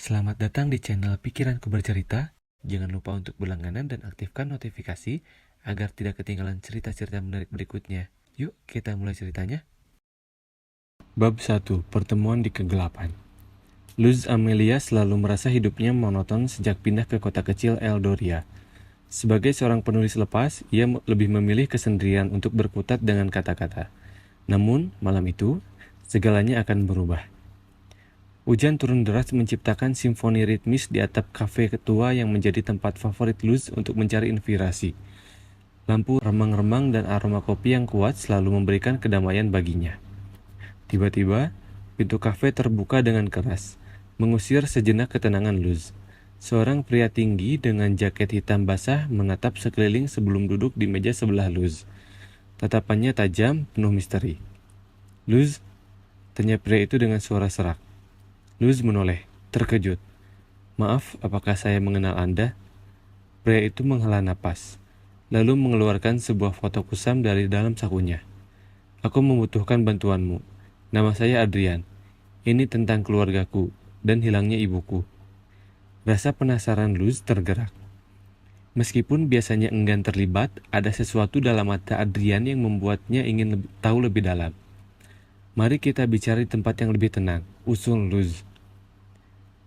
Selamat datang di channel Pikiranku Bercerita. Jangan lupa untuk berlangganan dan aktifkan notifikasi agar tidak ketinggalan cerita-cerita menarik berikutnya. Yuk, kita mulai ceritanya. Bab 1. Pertemuan di Kegelapan. Luz Amelia selalu merasa hidupnya monoton sejak pindah ke kota kecil Eldoria. Sebagai seorang penulis lepas, ia lebih memilih kesendirian untuk berkutat dengan kata-kata. Namun, malam itu, segalanya akan berubah. Hujan turun deras menciptakan simfoni ritmis di atap kafe ketua yang menjadi tempat favorit Luz untuk mencari inspirasi. Lampu remang-remang dan aroma kopi yang kuat selalu memberikan kedamaian baginya. Tiba-tiba, pintu kafe terbuka dengan keras, mengusir sejenak ketenangan Luz. Seorang pria tinggi dengan jaket hitam basah menatap sekeliling sebelum duduk di meja sebelah Luz. Tatapannya tajam, penuh misteri. "Luz?" tanya pria itu dengan suara serak. Luz menoleh, terkejut. "Maaf, apakah saya mengenal Anda?" Pria itu menghela napas, lalu mengeluarkan sebuah foto kusam dari dalam sakunya. "Aku membutuhkan bantuanmu. Nama saya Adrian. Ini tentang keluargaku dan hilangnya ibuku." Rasa penasaran Luz tergerak. Meskipun biasanya enggan terlibat, ada sesuatu dalam mata Adrian yang membuatnya ingin tahu lebih dalam. "Mari kita bicara di tempat yang lebih tenang," usul Luz.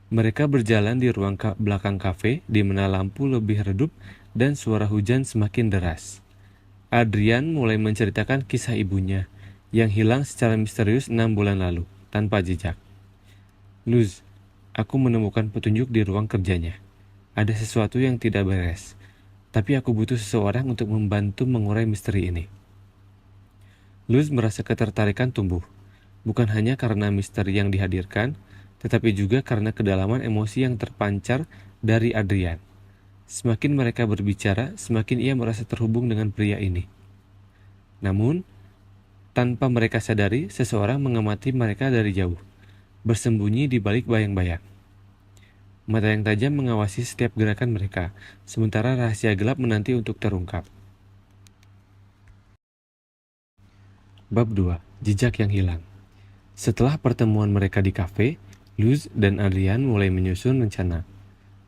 Mereka berjalan di ruang belakang kafe, di mana lampu lebih redup dan suara hujan semakin deras. Adrian mulai menceritakan kisah ibunya, yang hilang secara misterius 6 bulan lalu, tanpa jejak. "Luz, aku menemukan petunjuk di ruang kerjanya. Ada sesuatu yang tidak beres, tapi aku butuh seseorang untuk membantu mengurai misteri ini." Luz merasa ketertarikan tumbuh, bukan hanya karena misteri yang dihadirkan, tetapi juga karena kedalaman emosi yang terpancar dari Adrian. Semakin mereka berbicara, semakin ia merasa terhubung dengan pria ini. Namun, tanpa mereka sadari, seseorang mengamati mereka dari jauh, bersembunyi di balik bayang-bayang. Mata yang tajam mengawasi setiap gerakan mereka, sementara rahasia gelap menanti untuk terungkap. Bab 2. Jejak yang hilang. Setelah pertemuan mereka di kafe, Luz dan Adrian mulai menyusun rencana.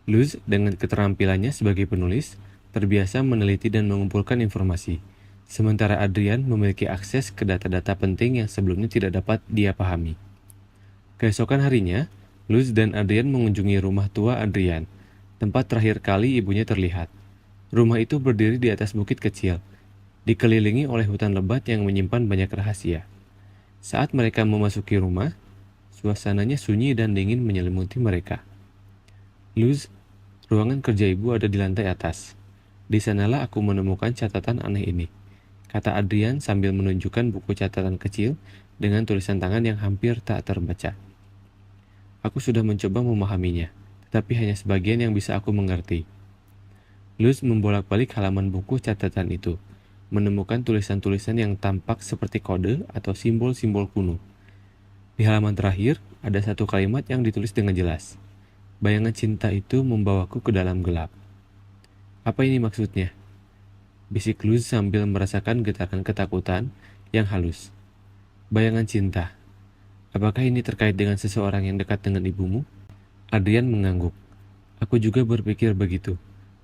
Luz, dengan keterampilannya sebagai penulis, terbiasa meneliti dan mengumpulkan informasi, sementara Adrian memiliki akses ke data-data penting yang sebelumnya tidak dapat dia pahami. Keesokan harinya, Luz dan Adrian mengunjungi rumah tua Adrian, tempat terakhir kali ibunya terlihat. Rumah itu berdiri di atas bukit kecil, dikelilingi oleh hutan lebat yang menyimpan banyak rahasia. Saat mereka memasuki rumah, suasananya sunyi dan dingin menyelimuti mereka. "Luz, ruangan kerja ibu ada di lantai atas. Di sanalah aku menemukan catatan aneh ini," kata Adrian sambil menunjukkan buku catatan kecil dengan tulisan tangan yang hampir tak terbaca. "Aku sudah mencoba memahaminya, tetapi hanya sebagian yang bisa aku mengerti." Luz membolak-balik halaman buku catatan itu, menemukan tulisan-tulisan yang tampak seperti kode atau simbol-simbol kuno. Di halaman terakhir, ada satu kalimat yang ditulis dengan jelas. "Bayangan cinta itu membawaku ke dalam gelap." "Apa ini maksudnya?" bisik Luz sambil merasakan getaran ketakutan yang halus. "Bayangan cinta. Apakah ini terkait dengan seseorang yang dekat dengan ibumu?" Adrian mengangguk. "Aku juga berpikir begitu.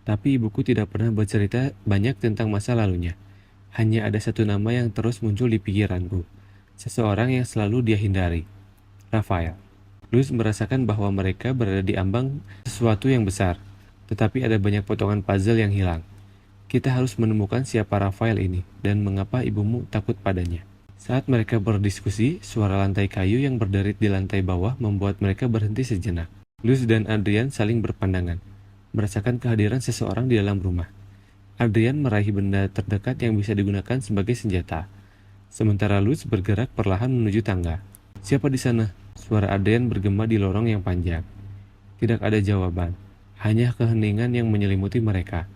Tapi ibuku tidak pernah bercerita banyak tentang masa lalunya. Hanya ada satu nama yang terus muncul di pikiranku. Seseorang yang selalu dia hindari. Rafael." Luz merasakan bahwa mereka berada di ambang sesuatu yang besar, tetapi ada banyak potongan puzzle yang hilang. "Kita harus menemukan siapa Rafael ini dan mengapa ibumu takut padanya." Saat mereka berdiskusi, suara lantai kayu yang berderit di lantai bawah membuat mereka berhenti sejenak. Luz dan Adrian saling berpandangan, merasakan kehadiran seseorang di dalam rumah. Adrian meraih benda terdekat yang bisa digunakan sebagai senjata, sementara Luz bergerak perlahan menuju tangga. "Siapa di sana?" Suara Adrian bergema di lorong yang panjang. Tidak ada jawaban, hanya keheningan yang menyelimuti mereka.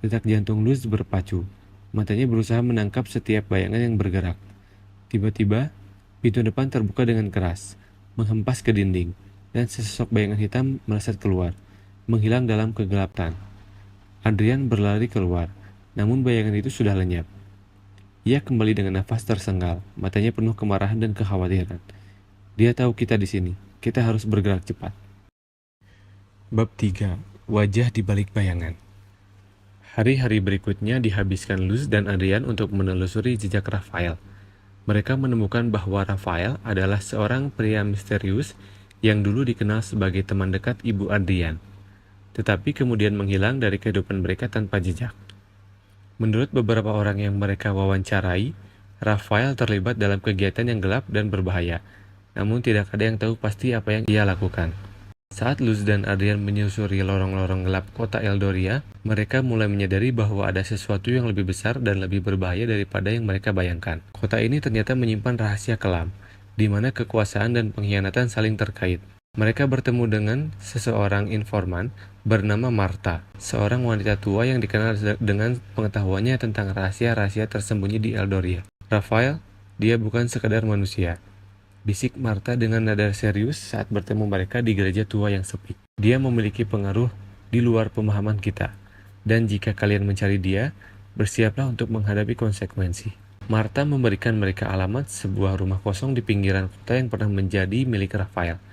Detak jantung Luz berpacu, matanya berusaha menangkap setiap bayangan yang bergerak. Tiba-tiba, pintu depan terbuka dengan keras, menghempas ke dinding, dan sesosok bayangan hitam melesat keluar, menghilang dalam kegelapan. Adrian berlari keluar, namun bayangan itu sudah lenyap. Ia kembali dengan nafas tersenggal, matanya penuh kemarahan dan kekhawatiran. Dia tahu kita di sini. Kita harus bergerak cepat. Bab 3. Wajah di balik bayangan. Hari-hari berikutnya dihabiskan Luz dan Adrian untuk menelusuri jejak Rafael. Mereka menemukan bahwa Rafael adalah seorang pria misterius yang dulu dikenal sebagai teman dekat ibu Adrian, tetapi kemudian menghilang dari kehidupan mereka tanpa jejak. Menurut beberapa orang yang mereka wawancarai, Rafael terlibat dalam kegiatan yang gelap dan berbahaya, namun tidak ada yang tahu pasti apa yang ia lakukan. Saat Luz dan Adrian menyusuri lorong-lorong gelap kota Eldoria, mereka mulai menyadari bahwa ada sesuatu yang lebih besar dan lebih berbahaya daripada yang mereka bayangkan. Kota ini ternyata menyimpan rahasia kelam, di mana kekuasaan dan pengkhianatan saling terkait. Mereka bertemu dengan seseorang informan bernama Martha, seorang wanita tua yang dikenal dengan pengetahuannya tentang rahasia-rahasia tersembunyi di Eldoria. Rafael, dia bukan sekadar manusia, bisik Martha dengan nada serius saat bertemu mereka di gereja tua yang sepi. Dia memiliki pengaruh di luar pemahaman kita, dan jika kalian mencari dia, bersiaplah untuk menghadapi konsekuensi. Martha memberikan mereka alamat sebuah rumah kosong di pinggiran kota yang pernah menjadi milik Rafael.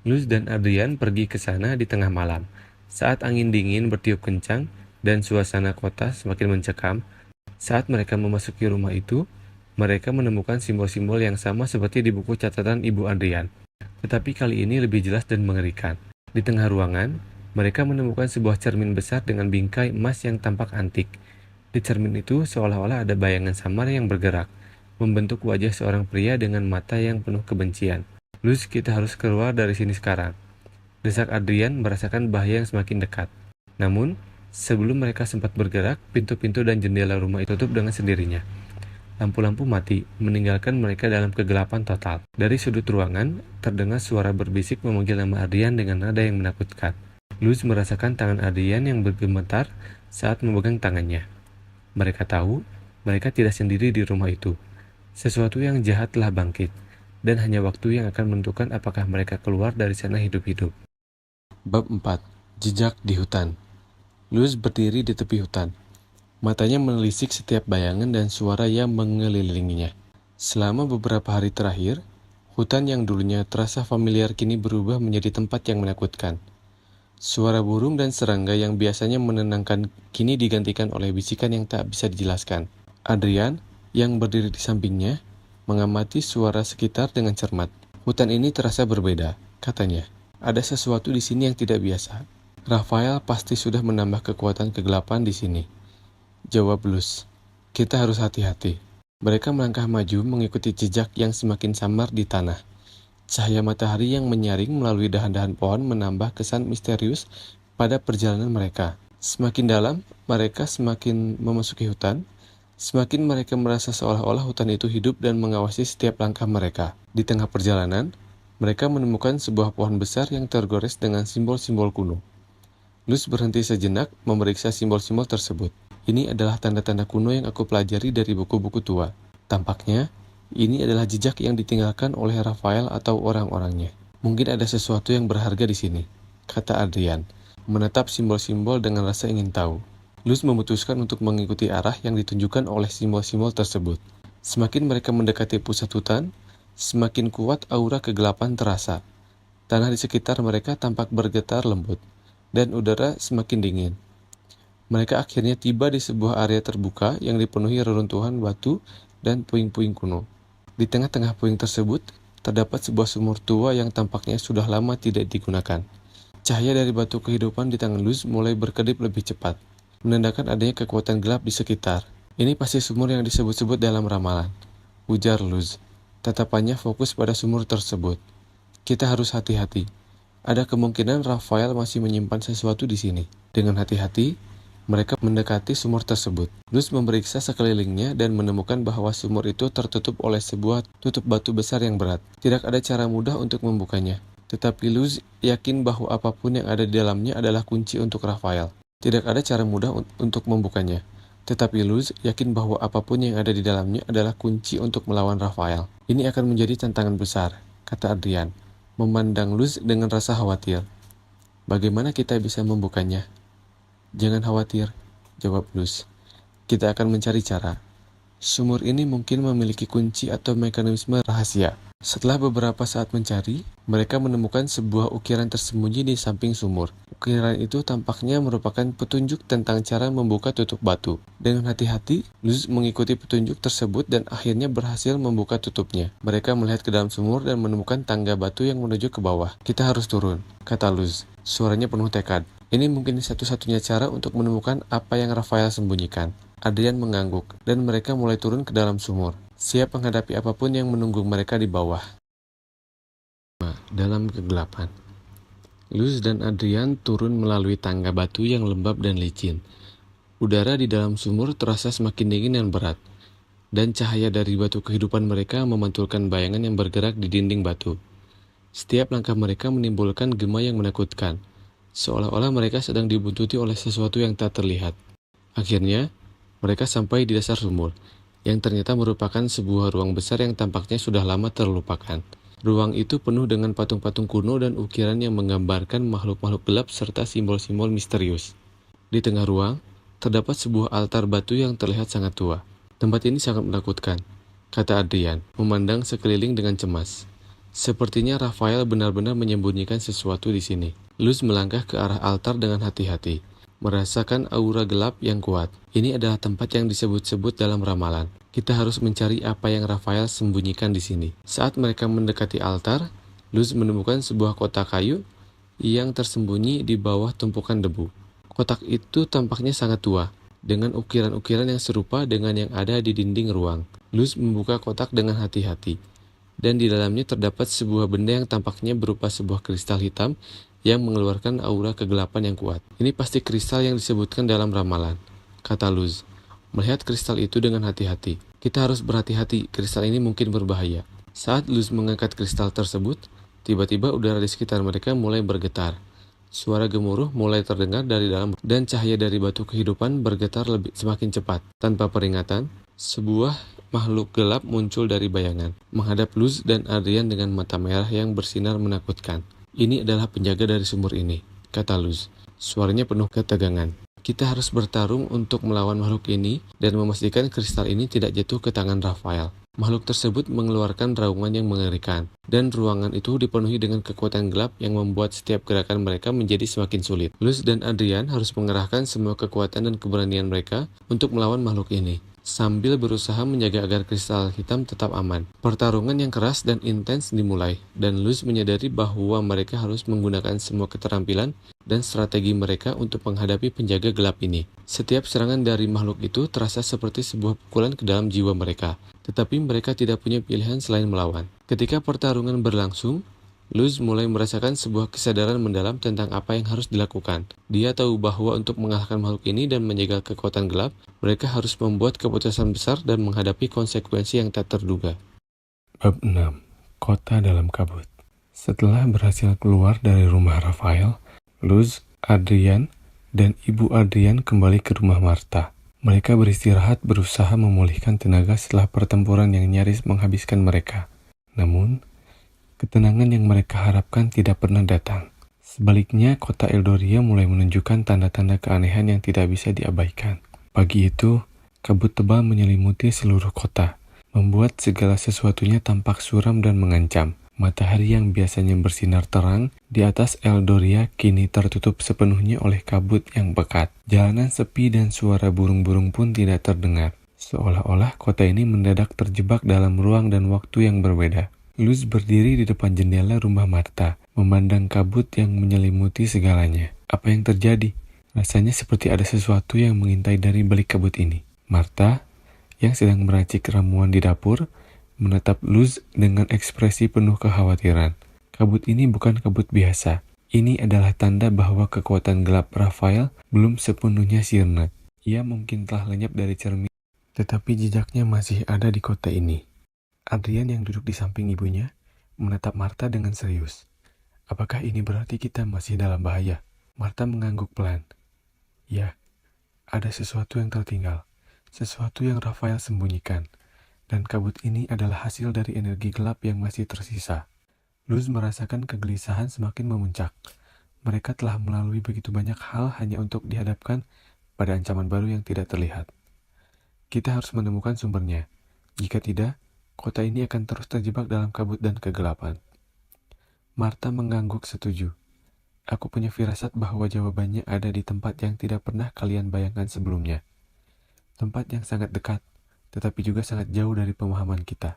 Luz dan Adrian pergi ke sana di tengah malam, saat angin dingin bertiup kencang dan suasana kota semakin mencekam. Saat mereka memasuki rumah itu, mereka menemukan simbol-simbol yang sama seperti di buku catatan Ibu Adrian, tetapi kali ini lebih jelas dan mengerikan. Di tengah ruangan, mereka menemukan sebuah cermin besar dengan bingkai emas yang tampak antik. Di cermin itu seolah-olah ada bayangan samar yang bergerak, membentuk wajah seorang pria dengan mata yang penuh kebencian. Luz, kita harus keluar dari sini sekarang, desak Adrian merasakan bahaya yang semakin dekat. Namun, sebelum mereka sempat bergerak, pintu-pintu dan jendela rumah itu tutup dengan sendirinya. Lampu-lampu mati, meninggalkan mereka dalam kegelapan total. Dari sudut ruangan, terdengar suara berbisik memanggil nama Adrian dengan nada yang menakutkan. Luz merasakan tangan Adrian yang bergemetar saat memegang tangannya. Mereka tahu, mereka tidak sendiri di rumah itu. Sesuatu yang jahat telah bangkit, dan hanya waktu yang akan menentukan apakah mereka keluar dari sana hidup-hidup. Bab 4. Jejak di hutan. Luz berdiri di tepi hutan. Matanya menelisik setiap bayangan dan suara yang mengelilinginya. Selama beberapa hari terakhir, hutan yang dulunya terasa familiar kini berubah menjadi tempat yang menakutkan. Suara burung dan serangga yang biasanya menenangkan kini digantikan oleh bisikan yang tak bisa dijelaskan. Adrian, yang berdiri di sampingnya, mengamati suara sekitar dengan cermat. Hutan ini terasa berbeda, katanya. Ada sesuatu di sini yang tidak biasa. Rafael pasti sudah menambah kekuatan kegelapan di sini, jawab Luz. Kita harus hati-hati. Mereka melangkah maju mengikuti jejak yang semakin samar di tanah. Cahaya matahari yang menyaring melalui dahan-dahan pohon menambah kesan misterius pada perjalanan mereka. Semakin dalam, mereka semakin memasuki hutan. Semakin mereka merasa seolah-olah hutan itu hidup dan mengawasi setiap langkah mereka. Di tengah perjalanan, mereka menemukan sebuah pohon besar yang tergores dengan simbol-simbol kuno. Luz berhenti sejenak memeriksa simbol-simbol tersebut. Ini adalah tanda-tanda kuno yang aku pelajari dari buku-buku tua. Tampaknya, ini adalah jejak yang ditinggalkan oleh Rafael atau orang-orangnya. Mungkin ada sesuatu yang berharga di sini, kata Adrian, menatap simbol-simbol dengan rasa ingin tahu. Luz memutuskan untuk mengikuti arah yang ditunjukkan oleh simbol-simbol tersebut. Semakin mereka mendekati pusat hutan, semakin kuat aura kegelapan terasa. Tanah di sekitar mereka tampak bergetar lembut, dan udara semakin dingin. Mereka akhirnya tiba di sebuah area terbuka yang dipenuhi reruntuhan batu dan puing-puing kuno. Di tengah-tengah puing tersebut, terdapat sebuah sumur tua yang tampaknya sudah lama tidak digunakan. Cahaya dari batu kehidupan di tangan Luz mulai berkedip lebih cepat, menandakan adanya kekuatan gelap di sekitar. Ini pasti sumur yang disebut-sebut dalam ramalan, ujar Luz. Tatapannya fokus pada sumur tersebut. Kita harus hati-hati. Ada kemungkinan Rafael masih menyimpan sesuatu di sini. Dengan hati-hati, mereka mendekati sumur tersebut. Luz memeriksa sekelilingnya dan menemukan bahwa sumur itu tertutup oleh sebuah tutup batu besar yang berat. Tidak ada cara mudah untuk membukanya. Tetapi Luz yakin bahwa apapun yang ada di dalamnya adalah kunci untuk Rafael. Tidak ada cara mudah untuk membukanya. Tetapi Luz yakin bahwa apapun yang ada di dalamnya adalah kunci untuk melawan Rafael. Ini akan menjadi tantangan besar, kata Adrian, memandang Luz dengan rasa khawatir. Bagaimana kita bisa membukanya? Jangan khawatir, jawab Luz. Kita akan mencari cara. Sumur ini mungkin memiliki kunci atau mekanisme rahasia. Setelah beberapa saat mencari, mereka menemukan sebuah ukiran tersembunyi di samping sumur. Ukiran itu tampaknya merupakan petunjuk tentang cara membuka tutup batu. Dengan hati-hati, Luz mengikuti petunjuk tersebut dan akhirnya berhasil membuka tutupnya. Mereka melihat ke dalam sumur dan menemukan tangga batu yang menuju ke bawah. "Kita harus turun," kata Luz. Suaranya penuh tekad. Ini mungkin satu-satunya cara untuk menemukan apa yang Raphael sembunyikan. Adrian mengangguk, dan mereka mulai turun ke dalam sumur, siap menghadapi apapun yang menunggu mereka di bawah. Dalam kegelapan, Luz dan Adrian turun melalui tangga batu yang lembab dan licin. Udara di dalam sumur terasa semakin dingin dan berat, dan cahaya dari batu kehidupan mereka memantulkan bayangan yang bergerak di dinding batu. Setiap langkah mereka menimbulkan gema yang menakutkan, seolah-olah mereka sedang dibuntuti oleh sesuatu yang tak terlihat. Akhirnya, mereka sampai di dasar sumur, yang ternyata merupakan sebuah ruang besar yang tampaknya sudah lama terlupakan. Ruang itu penuh dengan patung-patung kuno dan ukiran yang menggambarkan makhluk-makhluk gelap serta simbol-simbol misterius. Di tengah ruang, terdapat sebuah altar batu yang terlihat sangat tua. "Tempat ini sangat menakutkan," kata Adrian, memandang sekeliling dengan cemas. Sepertinya Raphael benar-benar menyembunyikan sesuatu di sini. Luz melangkah ke arah altar dengan hati-hati, merasakan aura gelap yang kuat. Ini adalah tempat yang disebut-sebut dalam ramalan. Kita harus mencari apa yang Raphael sembunyikan di sini. Saat mereka mendekati altar, Luz menemukan sebuah kotak kayu yang tersembunyi di bawah tumpukan debu. Kotak itu tampaknya sangat tua, dengan ukiran-ukiran yang serupa dengan yang ada di dinding ruang. Luz membuka kotak dengan hati-hati, dan di dalamnya terdapat sebuah benda yang tampaknya berupa sebuah kristal hitam yang mengeluarkan aura kegelapan yang kuat. "Ini pasti kristal yang disebutkan dalam ramalan," kata Luz, melihat kristal itu dengan hati-hati. "Kita harus berhati-hati, kristal ini mungkin berbahaya." Saat Luz mengangkat kristal tersebut, tiba-tiba udara di sekitar mereka mulai bergetar. Suara gemuruh mulai terdengar dari dalam, dan cahaya dari batu kehidupan bergetar semakin cepat. Tanpa peringatan, sebuah makhluk gelap muncul dari bayangan, menghadap Luz dan Adrian dengan mata merah yang bersinar menakutkan. "Ini adalah penjaga dari sumur ini," kata Luz. Suaranya penuh ketegangan. "Kita harus bertarung untuk melawan makhluk ini dan memastikan kristal ini tidak jatuh ke tangan Raphael." Makhluk tersebut mengeluarkan raungan yang mengerikan, dan ruangan itu dipenuhi dengan kekuatan gelap yang membuat setiap gerakan mereka menjadi semakin sulit. Luz dan Adrian harus mengerahkan semua kekuatan dan keberanian mereka untuk melawan makhluk ini, sambil berusaha menjaga agar kristal hitam tetap aman. Pertarungan yang keras dan intens dimulai, dan Luz menyadari bahwa mereka harus menggunakan semua keterampilan dan strategi mereka untuk menghadapi penjaga gelap ini. Setiap serangan dari makhluk itu terasa seperti sebuah pukulan ke dalam jiwa mereka, tetapi mereka tidak punya pilihan selain melawan. Ketika pertarungan berlangsung, Luz mulai merasakan sebuah kesadaran mendalam tentang apa yang harus dilakukan. Dia tahu bahwa untuk mengalahkan makhluk ini dan menjaga kekuatan gelap, mereka harus membuat keputusan besar dan menghadapi konsekuensi yang tak terduga. Bab 6. Kota dalam kabut. Setelah berhasil keluar dari rumah Raphael, Luz, Adrian, dan Ibu Adrian kembali ke rumah Martha. Mereka beristirahat berusaha memulihkan tenaga setelah pertempuran yang nyaris menghabiskan mereka. Namun, ketenangan yang mereka harapkan tidak pernah datang. Sebaliknya, kota Eldoria mulai menunjukkan tanda-tanda keanehan yang tidak bisa diabaikan. Pagi itu, kabut tebal menyelimuti seluruh kota, membuat segala sesuatunya tampak suram dan mengancam. Matahari yang biasanya bersinar terang di atas Eldoria kini tertutup sepenuhnya oleh kabut yang pekat. Jalanan sepi dan suara burung-burung pun tidak terdengar. Seolah-olah kota ini mendadak terjebak dalam ruang dan waktu yang berbeda. Luz berdiri di depan jendela rumah Martha, memandang kabut yang menyelimuti segalanya. Apa yang terjadi? Rasanya seperti ada sesuatu yang mengintai dari balik kabut ini. Martha, yang sedang meracik ramuan di dapur, menatap Luz dengan ekspresi penuh kekhawatiran. Kabut ini bukan kabut biasa. Ini adalah tanda bahwa kekuatan gelap Raphael belum sepenuhnya sirna. Ia mungkin telah lenyap dari cermin, tetapi jejaknya masih ada di kota ini. Adrian yang duduk di samping ibunya menatap Martha dengan serius. "Apakah ini berarti kita masih dalam bahaya?" Martha mengangguk pelan. "Ya, ada sesuatu yang tertinggal, sesuatu yang Raphael sembunyikan. Dan kabut ini adalah hasil dari energi gelap yang masih tersisa." Luz merasakan kegelisahan semakin memuncak. Mereka telah melalui begitu banyak hal hanya untuk dihadapkan pada ancaman baru yang tidak terlihat. "Kita harus menemukan sumbernya. Jika tidak, Kota ini akan terus terjebak dalam kabut dan kegelapan. Martha mengangguk setuju. Aku punya firasat bahwa jawabannya ada di tempat yang tidak pernah kalian bayangkan sebelumnya. Tempat yang sangat dekat, tetapi juga sangat jauh dari pemahaman kita.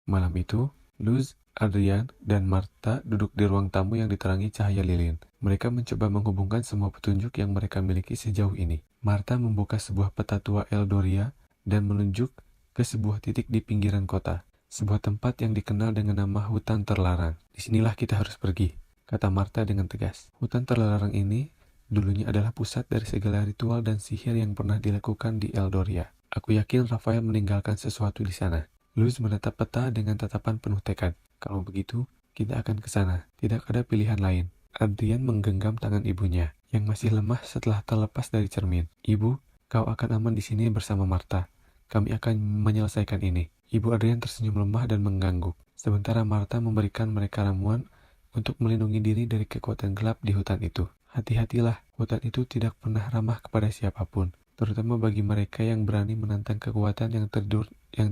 Malam itu, Luz, Adrian, dan Martha duduk di ruang tamu yang diterangi cahaya lilin. Mereka mencoba menghubungkan semua petunjuk yang mereka miliki sejauh ini. Martha membuka sebuah peta tua Eldoria dan menunjuk ke sebuah titik di pinggiran kota. Sebuah tempat yang dikenal dengan nama hutan terlarang. Disinilah kita harus pergi, kata Martha dengan tegas. Hutan terlarang ini dulunya adalah pusat dari segala ritual dan sihir yang pernah dilakukan di Eldoria. Aku yakin Raphael meninggalkan sesuatu di sana. Luz menatap peta dengan tatapan penuh tekad. Kalau begitu, kita akan ke sana. Tidak ada pilihan lain. Adrian menggenggam tangan ibunya, yang masih lemah setelah terlepas dari cermin. Ibu, kau akan aman di sini bersama Martha. Kami akan menyelesaikan ini. Ibu Adrian tersenyum lemah dan mengangguk. Sementara Martha memberikan mereka ramuan untuk melindungi diri dari kekuatan gelap di hutan itu. Hati-hatilah, hutan itu tidak pernah ramah kepada siapapun, terutama bagi mereka yang berani menantang kekuatan yang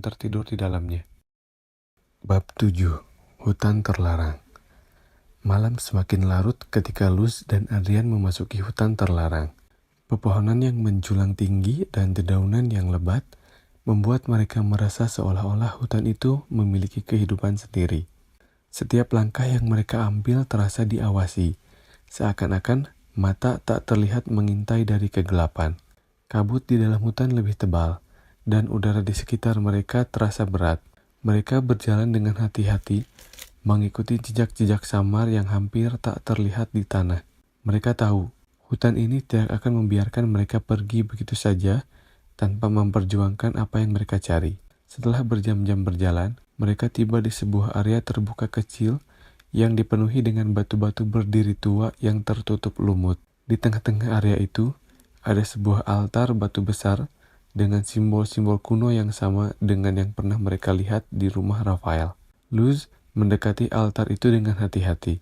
tertidur di dalamnya. Bab 7. Hutan terlarang. Malam semakin larut ketika Luz dan Adrian memasuki hutan terlarang. Pepohonan yang menjulang tinggi dan dedaunan yang lebat membuat mereka merasa seolah-olah hutan itu memiliki kehidupan sendiri. Setiap langkah yang mereka ambil terasa diawasi, seakan-akan mata tak terlihat mengintai dari kegelapan. Kabut di dalam hutan lebih tebal, dan udara di sekitar mereka terasa berat. Mereka berjalan dengan hati-hati, mengikuti jejak-jejak samar yang hampir tak terlihat di tanah. Mereka tahu, hutan ini tidak akan membiarkan mereka pergi begitu saja tanpa memperjuangkan apa yang mereka cari. Setelah berjam-jam berjalan, mereka tiba di sebuah area terbuka kecil yang dipenuhi dengan batu-batu berdiri tua yang tertutup lumut. Di tengah-tengah area itu, ada sebuah altar batu besar dengan simbol-simbol kuno yang sama dengan yang pernah mereka lihat di rumah Raphael. Luz mendekati altar itu dengan hati-hati,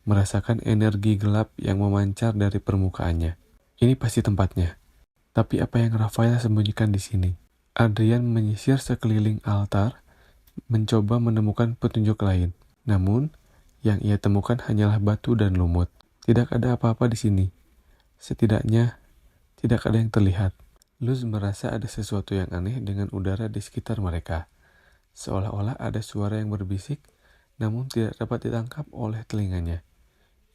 merasakan energi gelap yang memancar dari permukaannya. Ini pasti tempatnya. Tapi apa yang Raphael sembunyikan di sini? Adrian menyisir sekeliling altar, mencoba menemukan petunjuk lain. Namun, yang ia temukan hanyalah batu dan lumut. Tidak ada apa-apa di sini. Setidaknya, tidak ada yang terlihat. Luz merasa ada sesuatu yang aneh dengan udara di sekitar mereka. Seolah-olah ada suara yang berbisik, namun tidak dapat ditangkap oleh telinganya.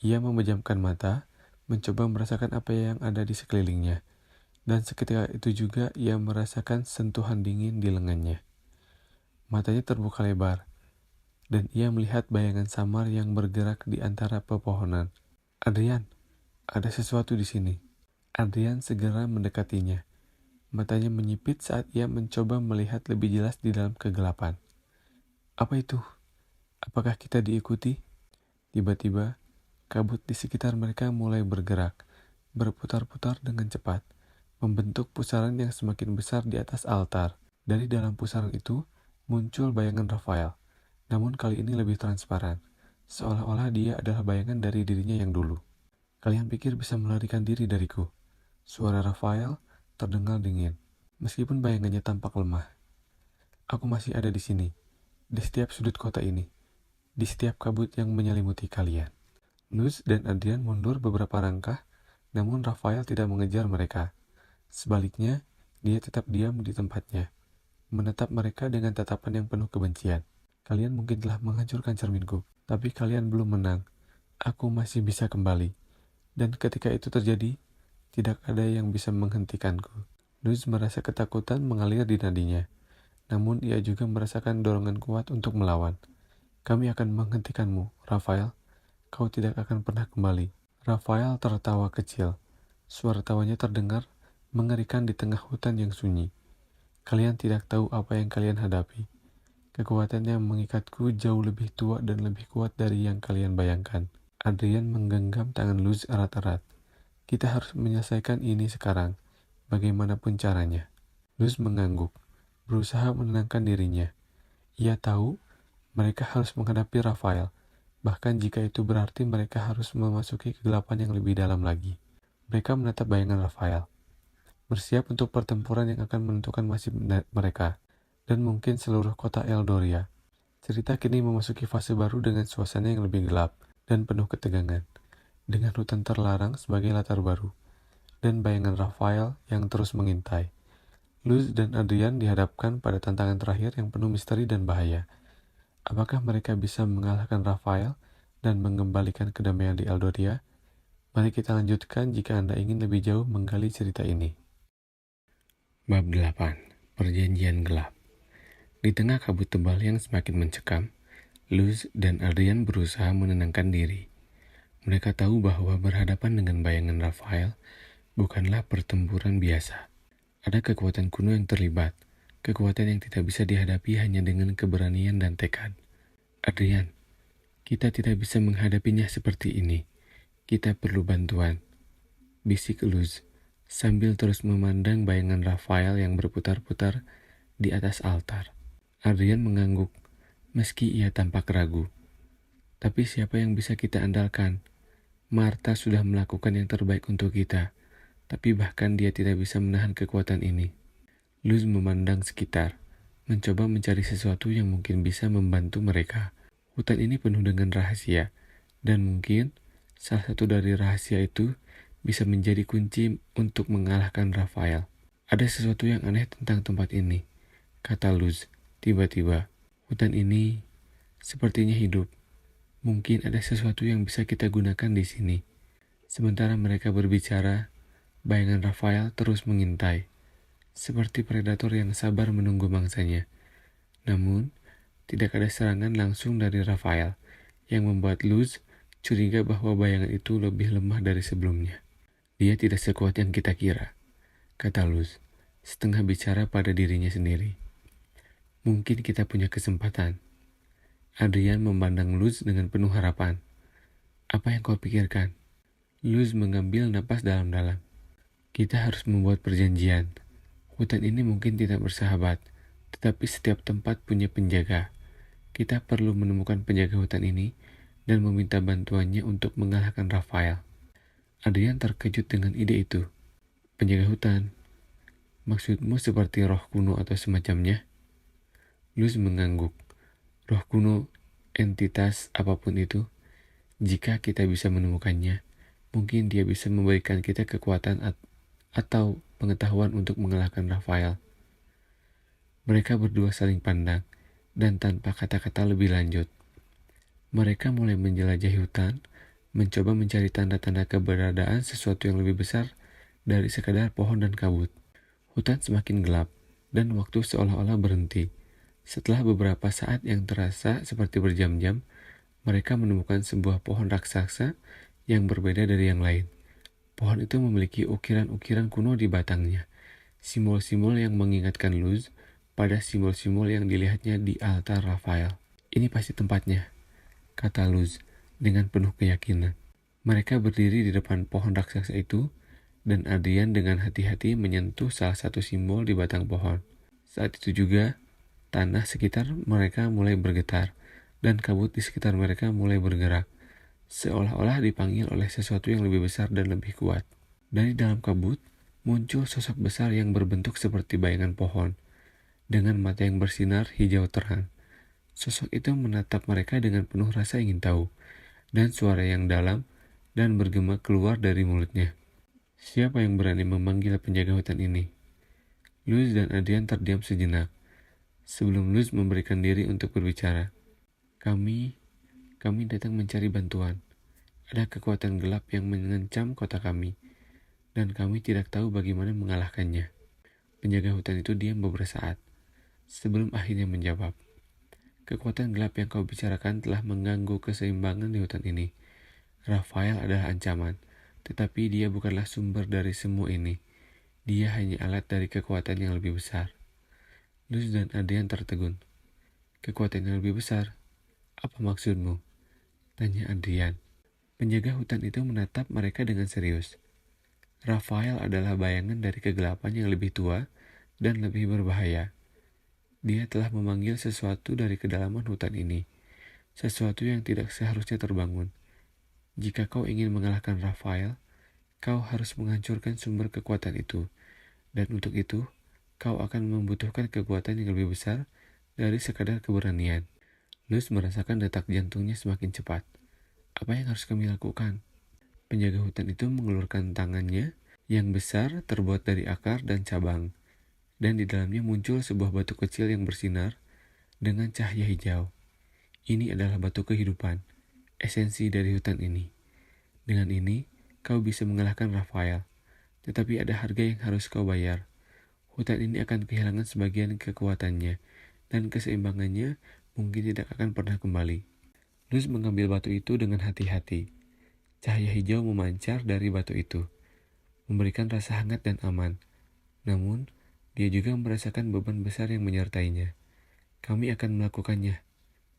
Ia memejamkan mata, mencoba merasakan apa yang ada di sekelilingnya. Dan seketika itu juga ia merasakan sentuhan dingin di lengannya. Matanya terbuka lebar, dan ia melihat bayangan samar yang bergerak di antara pepohonan. Adrian, ada sesuatu di sini. Adrian segera mendekatinya. Matanya menyipit saat ia mencoba melihat lebih jelas di dalam kegelapan. Apa itu? Apakah kita diikuti? Tiba-tiba, kabut di sekitar mereka mulai bergerak, berputar-putar dengan cepat, membentuk pusaran yang semakin besar di atas altar. Dari dalam pusaran itu, muncul bayangan Raphael, namun kali ini lebih transparan, seolah-olah dia adalah bayangan dari dirinya yang dulu. Kalian pikir bisa melarikan diri dariku? Suara Raphael terdengar dingin, meskipun bayangannya tampak lemah. Aku masih ada di sini, di setiap sudut kota ini, di setiap kabut yang menyelimuti kalian. Luz dan Adrian mundur beberapa langkah, namun Raphael tidak mengejar mereka. Sebaliknya, dia tetap diam di tempatnya, menatap mereka dengan tatapan yang penuh kebencian. Kalian mungkin telah menghancurkan cerminku, tapi kalian belum menang. Aku masih bisa kembali. Dan ketika itu terjadi, tidak ada yang bisa menghentikanku. Luz merasa ketakutan mengalir di nadinya, namun ia juga merasakan dorongan kuat untuk melawan. Kami akan menghentikanmu, Raphael. Kau tidak akan pernah kembali. Raphael tertawa kecil. Suara tawanya terdengar mengerikan di tengah hutan yang sunyi. Kalian tidak tahu apa yang kalian hadapi. Kekuatan yang mengikatku jauh lebih tua dan lebih kuat dari yang kalian bayangkan. Adrian menggenggam tangan Luz erat-erat. Kita harus menyelesaikan ini sekarang, bagaimanapun caranya. Luz mengangguk, berusaha menenangkan dirinya. Ia tahu mereka harus menghadapi Raphael, bahkan jika itu berarti mereka harus memasuki kegelapan yang lebih dalam lagi. Mereka menatap bayangan Raphael, bersiap untuk pertempuran yang akan menentukan nasib mereka. dan mungkin seluruh kota Eldoria. Cerita kini memasuki fase baru dengan suasana yang lebih gelap dan penuh ketegangan, dengan hutan terlarang sebagai latar baru, dan bayangan Raphael yang terus mengintai. Luz dan Adrian dihadapkan pada tantangan terakhir yang penuh misteri dan bahaya. Apakah mereka bisa mengalahkan Raphael dan mengembalikan kedamaian di Eldoria? Mari kita lanjutkan jika Anda ingin lebih jauh menggali cerita ini. Bab 8. Perjanjian Gelap. Di tengah kabut tebal yang semakin mencekam, Luz dan Adrian berusaha menenangkan diri. Mereka tahu bahwa berhadapan dengan bayangan Raphael bukanlah pertempuran biasa. Ada kekuatan kuno yang terlibat, kekuatan yang tidak bisa dihadapi hanya dengan keberanian dan tekad. Adrian, kita tidak bisa menghadapinya seperti ini. Kita perlu bantuan, bisik Luz, sambil terus memandang bayangan Raphael yang berputar-putar di atas altar. Adrian mengangguk, meski ia tampak ragu. Tapi siapa yang bisa kita andalkan? Martha sudah melakukan yang terbaik untuk kita, tapi bahkan dia tidak bisa menahan kekuatan ini. Luz memandang sekitar, mencoba mencari sesuatu yang mungkin bisa membantu mereka. Hutan ini penuh dengan rahasia, dan mungkin salah satu dari rahasia itu bisa menjadi kunci untuk mengalahkan Raphael. Ada sesuatu yang aneh tentang tempat ini, kata Luz. Tiba-tiba, hutan ini sepertinya hidup. Mungkin ada sesuatu yang bisa kita gunakan di sini. Sementara mereka berbicara, bayangan Raphael terus mengintai, seperti predator yang sabar menunggu mangsanya. Namun, tidak ada serangan langsung dari Raphael, yang membuat Luz curiga bahwa bayangan itu lebih lemah dari sebelumnya. Dia tidak sekuat yang kita kira, kata Luz, setengah bicara pada dirinya sendiri. Mungkin kita punya kesempatan. Adrian memandang Luz dengan penuh harapan. Apa yang kau pikirkan? Luz mengambil napas dalam-dalam. Kita harus membuat perjanjian. Hutan ini mungkin tidak bersahabat, tetapi setiap tempat punya penjaga. Kita perlu menemukan penjaga hutan ini dan meminta bantuannya untuk mengalahkan Raphael. Adrian terkejut dengan ide itu. Penjaga hutan? Maksudmu seperti roh kuno atau semacamnya? Luz mengangguk. Roh kuno, entitas apapun itu, jika kita bisa menemukannya, mungkin dia bisa memberikan kita kekuatan atau pengetahuan untuk mengalahkan Raphael. Mereka berdua saling pandang, dan tanpa kata-kata lebih lanjut, mereka mulai menjelajahi hutan, mencoba mencari tanda-tanda keberadaan sesuatu yang lebih besar dari sekadar pohon dan kabut. Hutan semakin gelap, dan waktu seolah-olah berhenti. Setelah beberapa saat yang terasa seperti berjam-jam, mereka menemukan sebuah pohon raksasa yang berbeda dari yang lain. Pohon itu memiliki ukiran-ukiran kuno di batangnya, simbol-simbol yang mengingatkan Luz pada simbol-simbol yang dilihatnya di altar Raphael. Ini pasti tempatnya, kata Luz dengan penuh keyakinan. Mereka berdiri di depan pohon raksasa itu, dan Adrian dengan hati-hati menyentuh salah satu simbol di batang pohon. Saat itu juga, tanah sekitar mereka mulai bergetar, dan kabut di sekitar mereka mulai bergerak, seolah-olah dipanggil oleh sesuatu yang lebih besar dan lebih kuat. Dari dalam kabut, muncul sosok besar yang berbentuk seperti bayangan pohon, dengan mata yang bersinar hijau terang. Sosok itu menatap mereka dengan penuh rasa ingin tahu, dan suara yang dalam dan bergema keluar dari mulutnya. Siapa yang berani memanggil penjaga hutan ini? Luz dan Adrian terdiam sejenak, sebelum Luz memberikan diri untuk berbicara. Kami datang mencari bantuan. Ada kekuatan gelap yang mengancam kota kami, dan kami tidak tahu bagaimana mengalahkannya. Penjaga hutan itu diam beberapa saat, sebelum akhirnya menjawab. Kekuatan gelap yang kau bicarakan telah mengganggu keseimbangan di hutan ini. Raphael adalah ancaman, tetapi dia bukanlah sumber dari semua ini. Dia hanya alat dari kekuatan yang lebih besar. Luz dan Adrian tertegun. Kekuatan yang lebih besar? Apa maksudmu? Tanya Adrian. Penjaga hutan itu menatap mereka dengan serius. Raphael adalah bayangan dari kegelapan yang lebih tua dan lebih berbahaya. Dia telah memanggil sesuatu dari kedalaman hutan ini, sesuatu yang tidak seharusnya terbangun. Jika kau ingin mengalahkan Raphael, kau harus menghancurkan sumber kekuatan itu, dan untuk itu, kau akan membutuhkan kekuatan yang lebih besar dari sekadar keberanian. Luz merasakan detak jantungnya semakin cepat. Apa yang harus kami lakukan? Penjaga hutan itu mengeluarkan tangannya yang besar terbuat dari akar dan cabang, dan di dalamnya muncul sebuah batu kecil yang bersinar dengan cahaya hijau. Ini adalah batu kehidupan, esensi dari hutan ini. Dengan ini, kau bisa mengalahkan Rafael. Tetapi ada harga yang harus kau bayar. Hutan ini akan kehilangan sebagian kekuatannya, dan keseimbangannya mungkin tidak akan pernah kembali. Luz mengambil batu itu dengan hati-hati. Cahaya hijau memancar dari batu itu, memberikan rasa hangat dan aman. Namun, dia juga merasakan beban besar yang menyertainya. Kami akan melakukannya.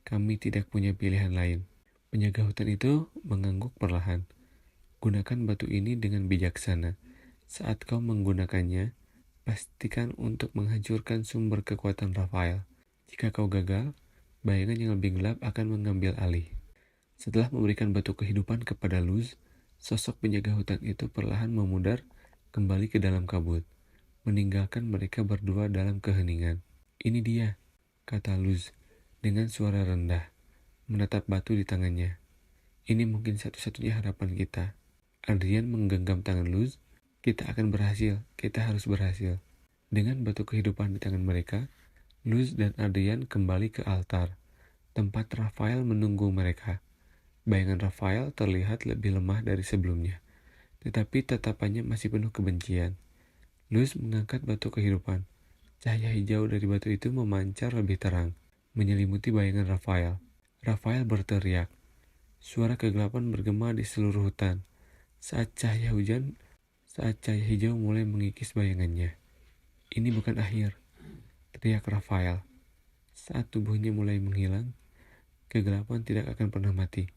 Kami tidak punya pilihan lain. Penjaga hutan itu mengangguk perlahan. Gunakan batu ini dengan bijaksana. Saat kau menggunakannya, pastikan untuk menghancurkan sumber kekuatan Rafael. Jika kau gagal, bayangan yang lebih gelap akan mengambil alih. Setelah memberikan batu kehidupan kepada Luz, sosok penjaga hutan itu perlahan memudar kembali ke dalam kabut, meninggalkan mereka berdua dalam keheningan. Ini dia, kata Luz dengan suara rendah, menatap batu di tangannya. Ini mungkin satu-satunya harapan kita. Adrian menggenggam tangan Luz. Kita akan berhasil, kita harus berhasil. Dengan batu kehidupan di tangan mereka, Luz dan Adrian kembali ke altar, tempat Rafael menunggu mereka. Bayangan Rafael terlihat lebih lemah dari sebelumnya, tetapi tatapannya masih penuh kebencian. Luz mengangkat batu kehidupan. Cahaya hijau dari batu itu memancar lebih terang, menyelimuti bayangan Rafael. Rafael berteriak. Suara kegelapan bergema di seluruh hutan. Saat cahaya hijau mulai mengikis bayangannya. Ini bukan akhir, teriak Rafael. Saat tubuhnya mulai menghilang, kegelapan tidak akan pernah mati.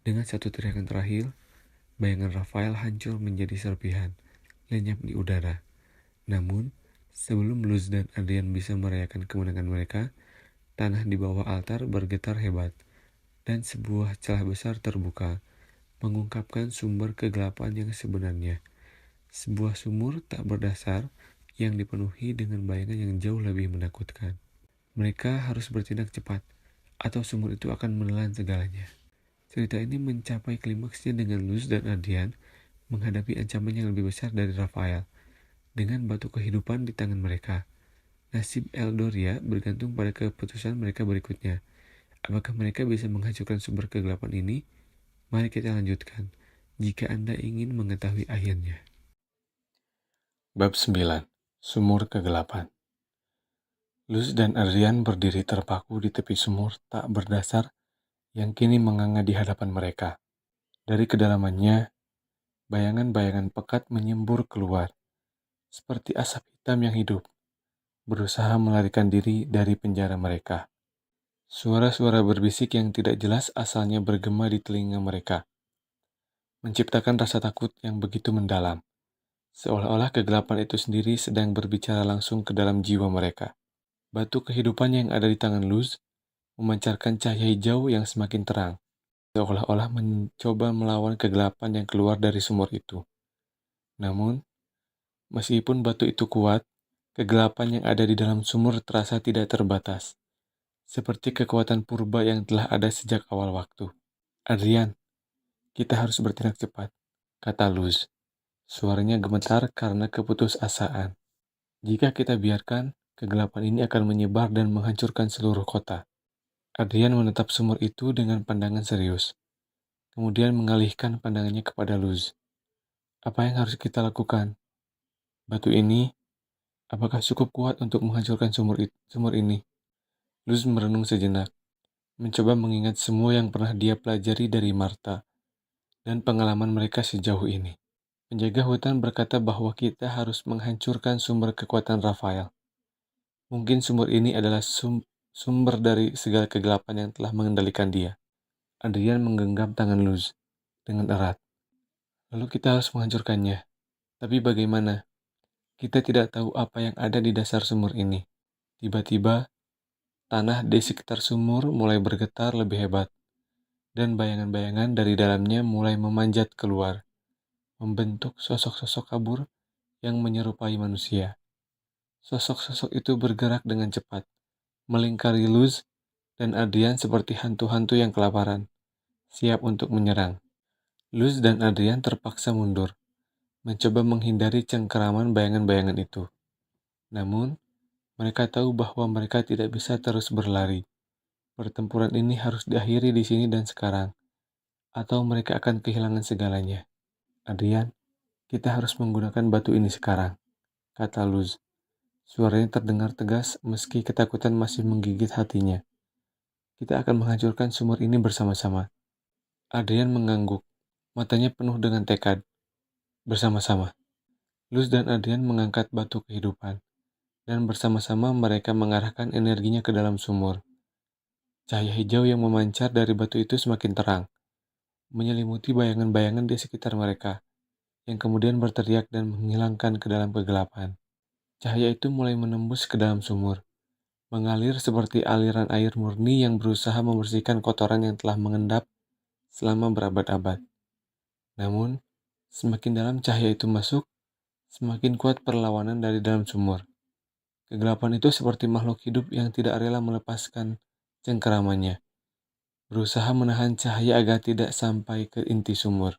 Dengan satu teriakan terakhir, bayangan Rafael hancur menjadi serpihan, lenyap di udara. Namun, sebelum Luz dan Adrian bisa merayakan kemenangan mereka, tanah di bawah altar bergetar hebat, dan sebuah celah besar terbuka, mengungkapkan sumber kegelapan yang sebenarnya. Sebuah sumur tak berdasar yang dipenuhi dengan bayangan yang jauh lebih menakutkan. Mereka harus bertindak cepat, atau sumur itu akan menelan segalanya. Cerita ini mencapai klimaksnya dengan Luz dan Adrian menghadapi ancaman yang lebih besar dari Rafael. Dengan batu kehidupan di tangan mereka, nasib Eldoria bergantung pada keputusan mereka berikutnya. Apakah mereka bisa menghancurkan sumber kegelapan ini? Mari kita lanjutkan, jika Anda ingin mengetahui akhirnya. Bab 9. Sumur Kegelapan. Luz dan Adrian berdiri terpaku di tepi sumur tak berdasar yang kini menganga di hadapan mereka. Dari kedalamannya, bayangan-bayangan pekat menyembur keluar, seperti asap hitam yang hidup, berusaha melarikan diri dari penjara mereka. Suara-suara berbisik yang tidak jelas asalnya bergema di telinga mereka, menciptakan rasa takut yang begitu mendalam, seolah-olah kegelapan itu sendiri sedang berbicara langsung ke dalam jiwa mereka. Batu kehidupan yang ada di tangan Luz memancarkan cahaya hijau yang semakin terang, seolah-olah mencoba melawan kegelapan yang keluar dari sumur itu. Namun, meskipun batu itu kuat, kegelapan yang ada di dalam sumur terasa tidak terbatas, seperti kekuatan purba yang telah ada sejak awal waktu. Adrian, kita harus bertindak cepat, kata Luz. Suaranya gemetar karena keputusasaan. Jika kita biarkan, kegelapan ini akan menyebar dan menghancurkan seluruh kota. Adrian menatap sumur itu dengan pandangan serius, kemudian mengalihkan pandangannya kepada Luz. Apa yang harus kita lakukan? Batu ini, apakah cukup kuat untuk menghancurkan sumur ini? Luz merenung sejenak, mencoba mengingat semua yang pernah dia pelajari dari Martha dan pengalaman mereka sejauh ini. Penjaga hutan berkata bahwa kita harus menghancurkan sumber kekuatan Rafael. Mungkin sumur ini adalah sumber dari segala kegelapan yang telah mengendalikan dia. Adrian menggenggam tangan Luz dengan erat. Lalu kita harus menghancurkannya. Tapi bagaimana? Kita tidak tahu apa yang ada di dasar sumur ini. Tiba-tiba, tanah di sekitar sumur mulai bergetar lebih hebat, dan bayangan-bayangan dari dalamnya mulai memanjat keluar, membentuk sosok-sosok kabur yang menyerupai manusia. Sosok-sosok itu bergerak dengan cepat, melingkari Luz dan Adrian seperti hantu-hantu yang kelaparan, siap untuk menyerang. Luz dan Adrian terpaksa mundur, mencoba menghindari cengkeraman bayangan-bayangan itu. Namun, mereka tahu bahwa mereka tidak bisa terus berlari. Pertempuran ini harus diakhiri di sini dan sekarang, atau mereka akan kehilangan segalanya. Adrian, kita harus menggunakan batu ini sekarang, kata Luz. Suaranya terdengar tegas meski ketakutan masih menggigit hatinya. Kita akan menghancurkan sumur ini bersama-sama. Adrian mengangguk, matanya penuh dengan tekad. Bersama-sama. Luz dan Adrian mengangkat batu kehidupan, dan bersama-sama mereka mengarahkan energinya ke dalam sumur. Cahaya hijau yang memancar dari batu itu semakin terang, menyelimuti bayangan-bayangan di sekitar mereka, yang kemudian berteriak dan menghilangkan ke dalam kegelapan. Cahaya itu mulai menembus ke dalam sumur, mengalir seperti aliran air murni yang berusaha membersihkan kotoran yang telah mengendap selama berabad-abad. Namun, semakin dalam cahaya itu masuk, semakin kuat perlawanan dari dalam sumur. Kegelapan itu seperti makhluk hidup yang tidak rela melepaskan cengkeramannya, berusaha menahan cahaya agar tidak sampai ke inti sumur.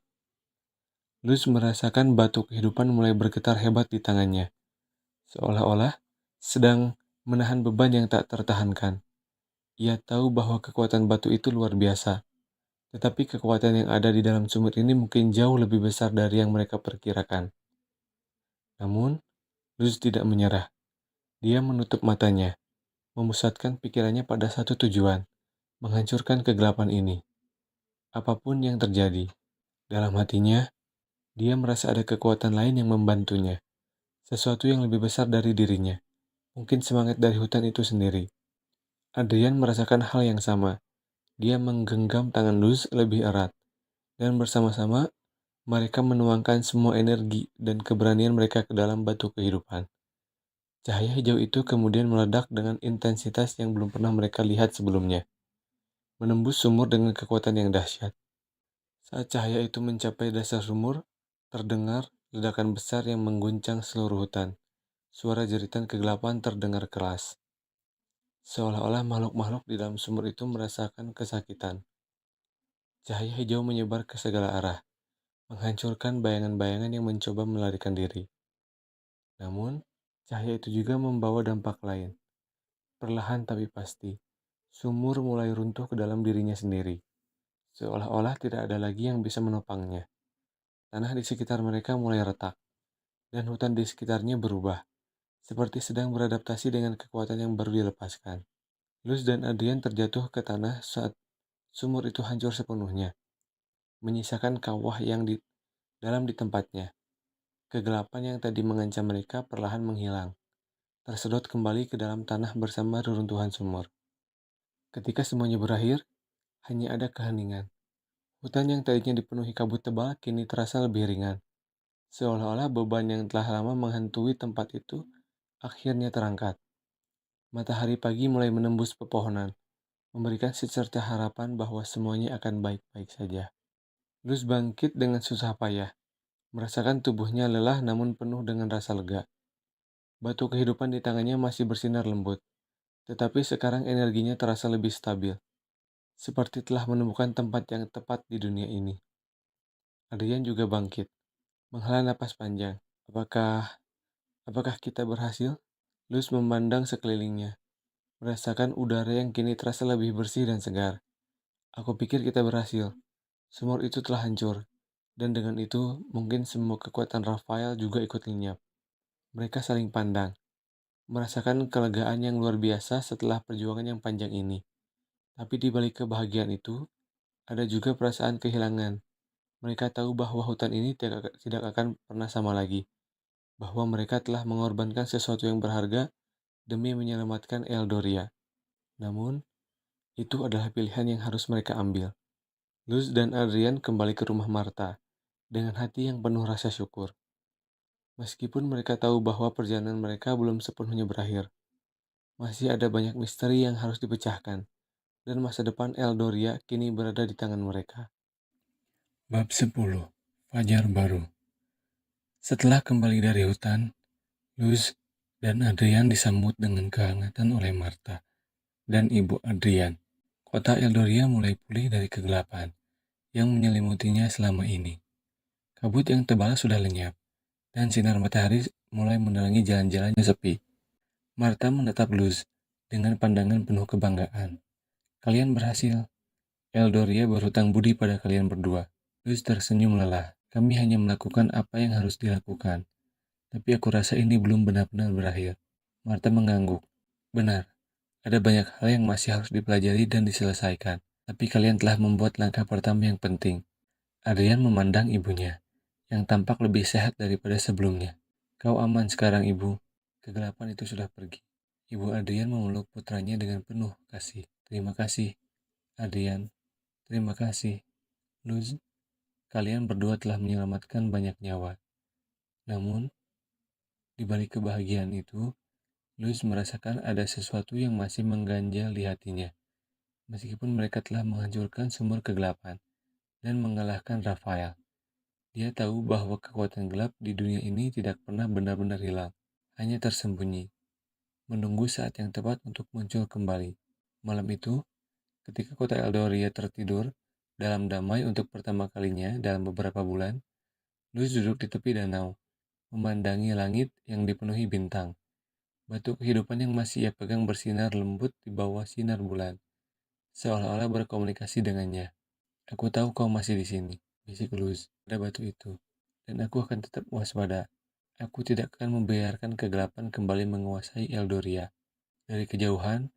Luz merasakan batu kehidupan mulai bergetar hebat di tangannya, seolah-olah sedang menahan beban yang tak tertahankan. Ia tahu bahwa kekuatan batu itu luar biasa, tetapi kekuatan yang ada di dalam sumur ini mungkin jauh lebih besar dari yang mereka perkirakan. Namun, Luz tidak menyerah. Dia menutup matanya, memusatkan pikirannya pada satu tujuan, menghancurkan kegelapan ini. Apapun yang terjadi, dalam hatinya, dia merasa ada kekuatan lain yang membantunya, sesuatu yang lebih besar dari dirinya, mungkin semangat dari hutan itu sendiri. Adrian merasakan hal yang sama. Dia menggenggam tangan Luz lebih erat, dan bersama-sama mereka menuangkan semua energi dan keberanian mereka ke dalam batu kehidupan. Cahaya hijau itu kemudian meledak dengan intensitas yang belum pernah mereka lihat sebelumnya, menembus sumur dengan kekuatan yang dahsyat. Saat cahaya itu mencapai dasar sumur, terdengar ledakan besar yang mengguncang seluruh hutan. Suara jeritan kegelapan terdengar keras, seolah-olah makhluk-makhluk di dalam sumur itu merasakan kesakitan. Cahaya hijau menyebar ke segala arah, menghancurkan bayangan-bayangan yang mencoba melarikan diri. Namun, cahaya itu juga membawa dampak lain. Perlahan tapi pasti, sumur mulai runtuh ke dalam dirinya sendiri, seolah-olah tidak ada lagi yang bisa menopangnya. Tanah di sekitar mereka mulai retak, dan hutan di sekitarnya berubah, seperti sedang beradaptasi dengan kekuatan yang baru dilepaskan. Luz dan Adrian terjatuh ke tanah saat sumur itu hancur sepenuhnya, menyisakan kawah yang dalam di tempatnya. Kegelapan yang tadi mengancam mereka perlahan menghilang, tersedot kembali ke dalam tanah bersama reruntuhan sumur. Ketika semuanya berakhir, hanya ada keheningan. Hutan yang tadinya dipenuhi kabut tebal kini terasa lebih ringan, seolah-olah beban yang telah lama menghantui tempat itu akhirnya terangkat. Matahari pagi mulai menembus pepohonan, memberikan secerca harapan bahwa semuanya akan baik-baik saja. Luz bangkit dengan susah payah, merasakan tubuhnya lelah namun penuh dengan rasa lega. Batu kehidupan di tangannya masih bersinar lembut, tetapi sekarang energinya terasa lebih stabil, seperti telah menemukan tempat yang tepat di dunia ini. Adrian juga bangkit, menghela napas panjang. Apakah kita berhasil? Luz memandang sekelilingnya, merasakan udara yang kini terasa lebih bersih dan segar. Aku pikir kita berhasil. Sumur itu telah hancur, dan dengan itu mungkin semua kekuatan Rafael juga ikut lenyap. Mereka saling pandang, merasakan kelegaan yang luar biasa setelah perjuangan yang panjang ini. Tapi di balik kebahagiaan itu, ada juga perasaan kehilangan. Mereka tahu bahwa hutan ini tidak akan pernah sama lagi, bahwa mereka telah mengorbankan sesuatu yang berharga demi menyelamatkan Eldoria. Namun, itu adalah pilihan yang harus mereka ambil. Luz dan Adrian kembali ke rumah Martha dengan hati yang penuh rasa syukur. Meskipun mereka tahu bahwa perjalanan mereka belum sepenuhnya berakhir, masih ada banyak misteri yang harus dipecahkan, dan masa depan Eldoria kini berada di tangan mereka. Bab 10. Fajar Baru. Setelah kembali dari hutan, Luz dan Adrian disambut dengan kehangatan oleh Martha dan Ibu Adrian. Kota Eldoria mulai pulih dari kegelapan yang menyelimutinya selama ini. Kabut yang tebal sudah lenyap, dan sinar matahari mulai menerangi jalan-jalan yang sepi. Martha menatap Luz dengan pandangan penuh kebanggaan. Kalian berhasil. Eldoria berhutang budi pada kalian berdua. Luz tersenyum lelah. Kami hanya melakukan apa yang harus dilakukan. Tapi aku rasa ini belum benar-benar berakhir. Martha mengangguk. Benar, ada banyak hal yang masih harus dipelajari dan diselesaikan. Tapi kalian telah membuat langkah pertama yang penting. Adrian memandang ibunya, yang tampak lebih sehat daripada sebelumnya. Kau aman sekarang, Ibu. Kegelapan itu sudah pergi. Ibu Adrian memeluk putranya dengan penuh kasih. Terima kasih, Adrian. Terima kasih, Luz. Kalian berdua telah menyelamatkan banyak nyawa. Namun, di balik kebahagiaan itu, Luz merasakan ada sesuatu yang masih mengganjal di hatinya. Meskipun mereka telah menghancurkan sumur kegelapan dan mengalahkan Raphael, dia tahu bahwa kekuatan gelap di dunia ini tidak pernah benar-benar hilang, hanya tersembunyi, menunggu saat yang tepat untuk muncul kembali. Malam itu, ketika kota Eldoria tertidur dalam damai untuk pertama kalinya dalam beberapa bulan, Luz duduk di tepi danau, memandangi langit yang dipenuhi bintang. Batu kehidupan yang masih ia pegang bersinar lembut di bawah sinar bulan, seolah-olah berkomunikasi dengannya. Aku tahu kau masih di sini, bisik Luz pada batu itu, dan aku akan tetap waspada. Aku tidak akan membiarkan kegelapan kembali menguasai Eldoria. Dari kejauhan,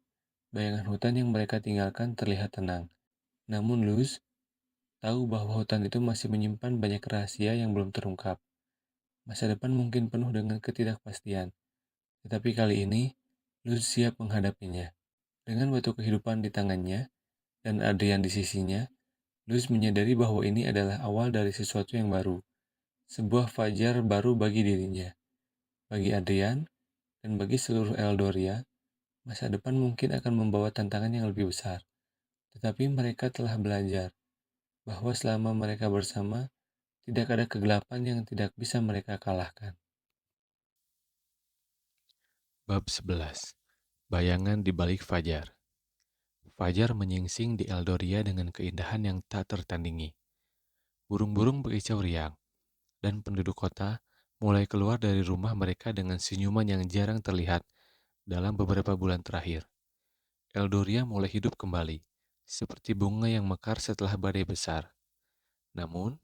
bayangan hutan yang mereka tinggalkan terlihat tenang. Namun Luz tahu bahwa hutan itu masih menyimpan banyak rahasia yang belum terungkap. Masa depan mungkin penuh dengan ketidakpastian, tetapi kali ini Luz siap menghadapinya. Dengan batu kehidupan di tangannya dan Adrian di sisinya, Luz menyadari bahwa ini adalah awal dari sesuatu yang baru, sebuah fajar baru bagi dirinya. Bagi Adrian dan bagi seluruh Eldoria, masa depan mungkin akan membawa tantangan yang lebih besar. Tetapi mereka telah belajar bahwa selama mereka bersama, tidak ada kegelapan yang tidak bisa mereka kalahkan. Bab 11. Bayangan di balik fajar. Fajar menyingsing di Eldoria dengan keindahan yang tak tertandingi. Burung-burung berkicau riang, dan penduduk kota mulai keluar dari rumah mereka dengan senyuman yang jarang terlihat dalam beberapa bulan terakhir. Eldoria mulai hidup kembali, seperti bunga yang mekar setelah badai besar. Namun,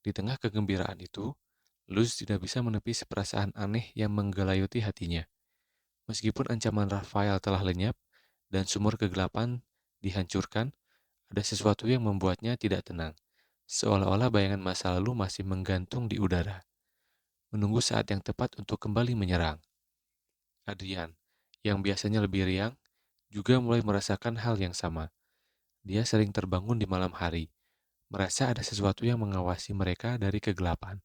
di tengah kegembiraan itu, Luz tidak bisa menepis perasaan aneh yang menggelayuti hatinya. Meskipun ancaman Rafael telah lenyap dan sumur kegelapan dihancurkan, ada sesuatu yang membuatnya tidak tenang. Seolah-olah bayangan masa lalu masih menggantung di udara, menunggu saat yang tepat untuk kembali menyerang. Adrian, yang biasanya lebih riang, juga mulai merasakan hal yang sama. Dia sering terbangun di malam hari, merasa ada sesuatu yang mengawasi mereka dari kegelapan.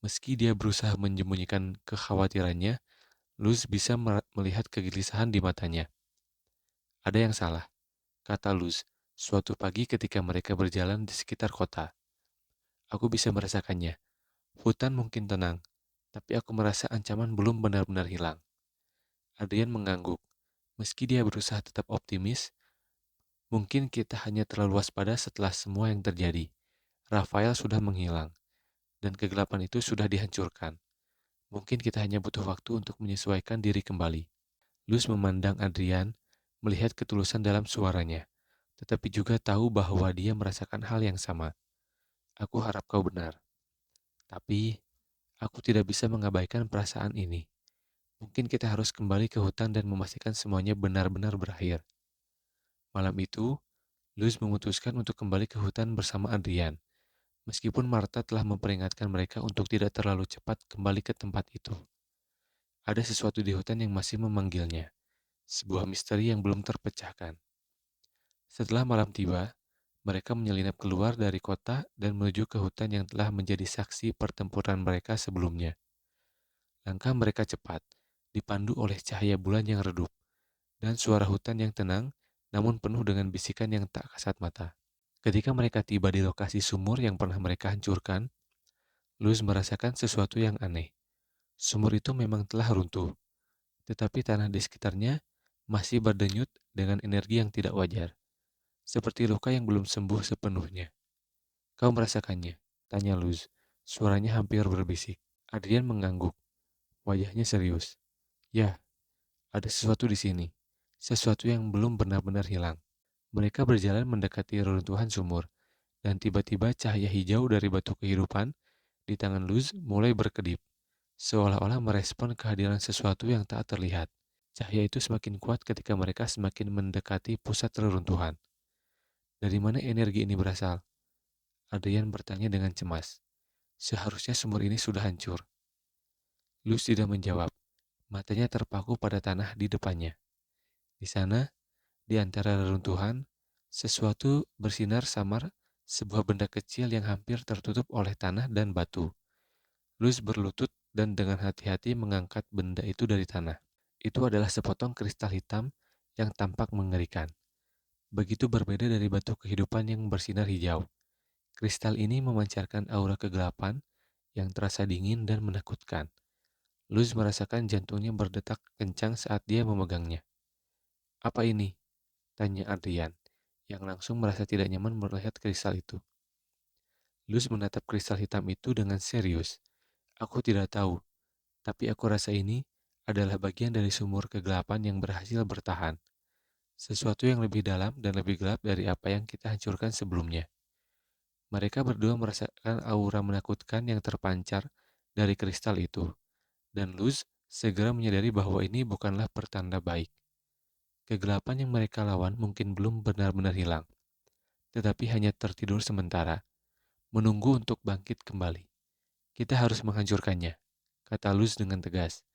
Meski dia berusaha menyembunyikan kekhawatirannya, Luz bisa melihat kegelisahan di matanya. Ada yang salah, kata Luz, suatu pagi ketika mereka berjalan di sekitar kota. Aku bisa merasakannya. Hutan mungkin tenang, tapi aku merasa ancaman belum benar-benar hilang. Adrian mengangguk. Meski dia berusaha tetap optimis, mungkin kita hanya terlalu waspada setelah semua yang terjadi. Rafael sudah menghilang, dan kegelapan itu sudah dihancurkan. Mungkin kita hanya butuh waktu untuk menyesuaikan diri kembali. Luz memandang Adrian, melihat ketulusan dalam suaranya, tetapi juga tahu bahwa dia merasakan hal yang sama. Aku harap kau benar. Tapi, aku tidak bisa mengabaikan perasaan ini. Mungkin kita harus kembali ke hutan dan memastikan semuanya benar-benar berakhir. Malam itu, Luz memutuskan untuk kembali ke hutan bersama Adrian, meskipun Martha telah memperingatkan mereka untuk tidak terlalu cepat kembali ke tempat itu. Ada sesuatu di hutan yang masih memanggilnya, sebuah misteri yang belum terpecahkan. Setelah malam tiba, mereka menyelinap keluar dari kota dan menuju ke hutan yang telah menjadi saksi pertempuran mereka sebelumnya. Langkah mereka cepat, dipandu oleh cahaya bulan yang redup, dan suara hutan yang tenang, namun penuh dengan bisikan yang tak kasat mata. Ketika mereka tiba di lokasi sumur yang pernah mereka hancurkan, Luz merasakan sesuatu yang aneh. Sumur itu memang telah runtuh, tetapi tanah di sekitarnya masih berdenyut dengan energi yang tidak wajar, seperti luka yang belum sembuh sepenuhnya. Kau merasakannya? Tanya Luz. Suaranya hampir berbisik. Adrian mengangguk, wajahnya serius. Ya, ada sesuatu di sini. Sesuatu yang belum benar-benar hilang. Mereka berjalan mendekati reruntuhan sumur, dan tiba-tiba cahaya hijau dari batu kehidupan di tangan Luz mulai berkedip, seolah-olah merespon kehadiran sesuatu yang tak terlihat. Cahaya itu semakin kuat ketika mereka semakin mendekati pusat reruntuhan. Dari mana energi ini berasal? Adrian bertanya dengan cemas. Seharusnya sumur ini sudah hancur. Luz tidak menjawab. Matanya terpaku pada tanah di depannya. Di sana, di antara reruntuhan, sesuatu bersinar samar, sebuah benda kecil yang hampir tertutup oleh tanah dan batu. Luz berlutut dan dengan hati-hati mengangkat benda itu dari tanah. Itu adalah sepotong kristal hitam yang tampak mengerikan. Begitu berbeda dari batu kehidupan yang bersinar hijau. Kristal ini memancarkan aura kegelapan yang terasa dingin dan menakutkan. Luz merasakan jantungnya berdetak kencang saat dia memegangnya. Apa ini? Tanya Adrian, yang langsung merasa tidak nyaman melihat kristal itu. Luz menatap kristal hitam itu dengan serius. Aku tidak tahu, tapi aku rasa ini adalah bagian dari sumur kegelapan yang berhasil bertahan. Sesuatu yang lebih dalam dan lebih gelap dari apa yang kita hancurkan sebelumnya. Mereka berdua merasakan aura menakutkan yang terpancar dari kristal itu, dan Luz segera menyadari bahwa ini bukanlah pertanda baik. Kegelapan yang mereka lawan mungkin belum benar-benar hilang, tetapi hanya tertidur sementara, menunggu untuk bangkit kembali. Kita harus menghancurkannya, kata Luz dengan tegas.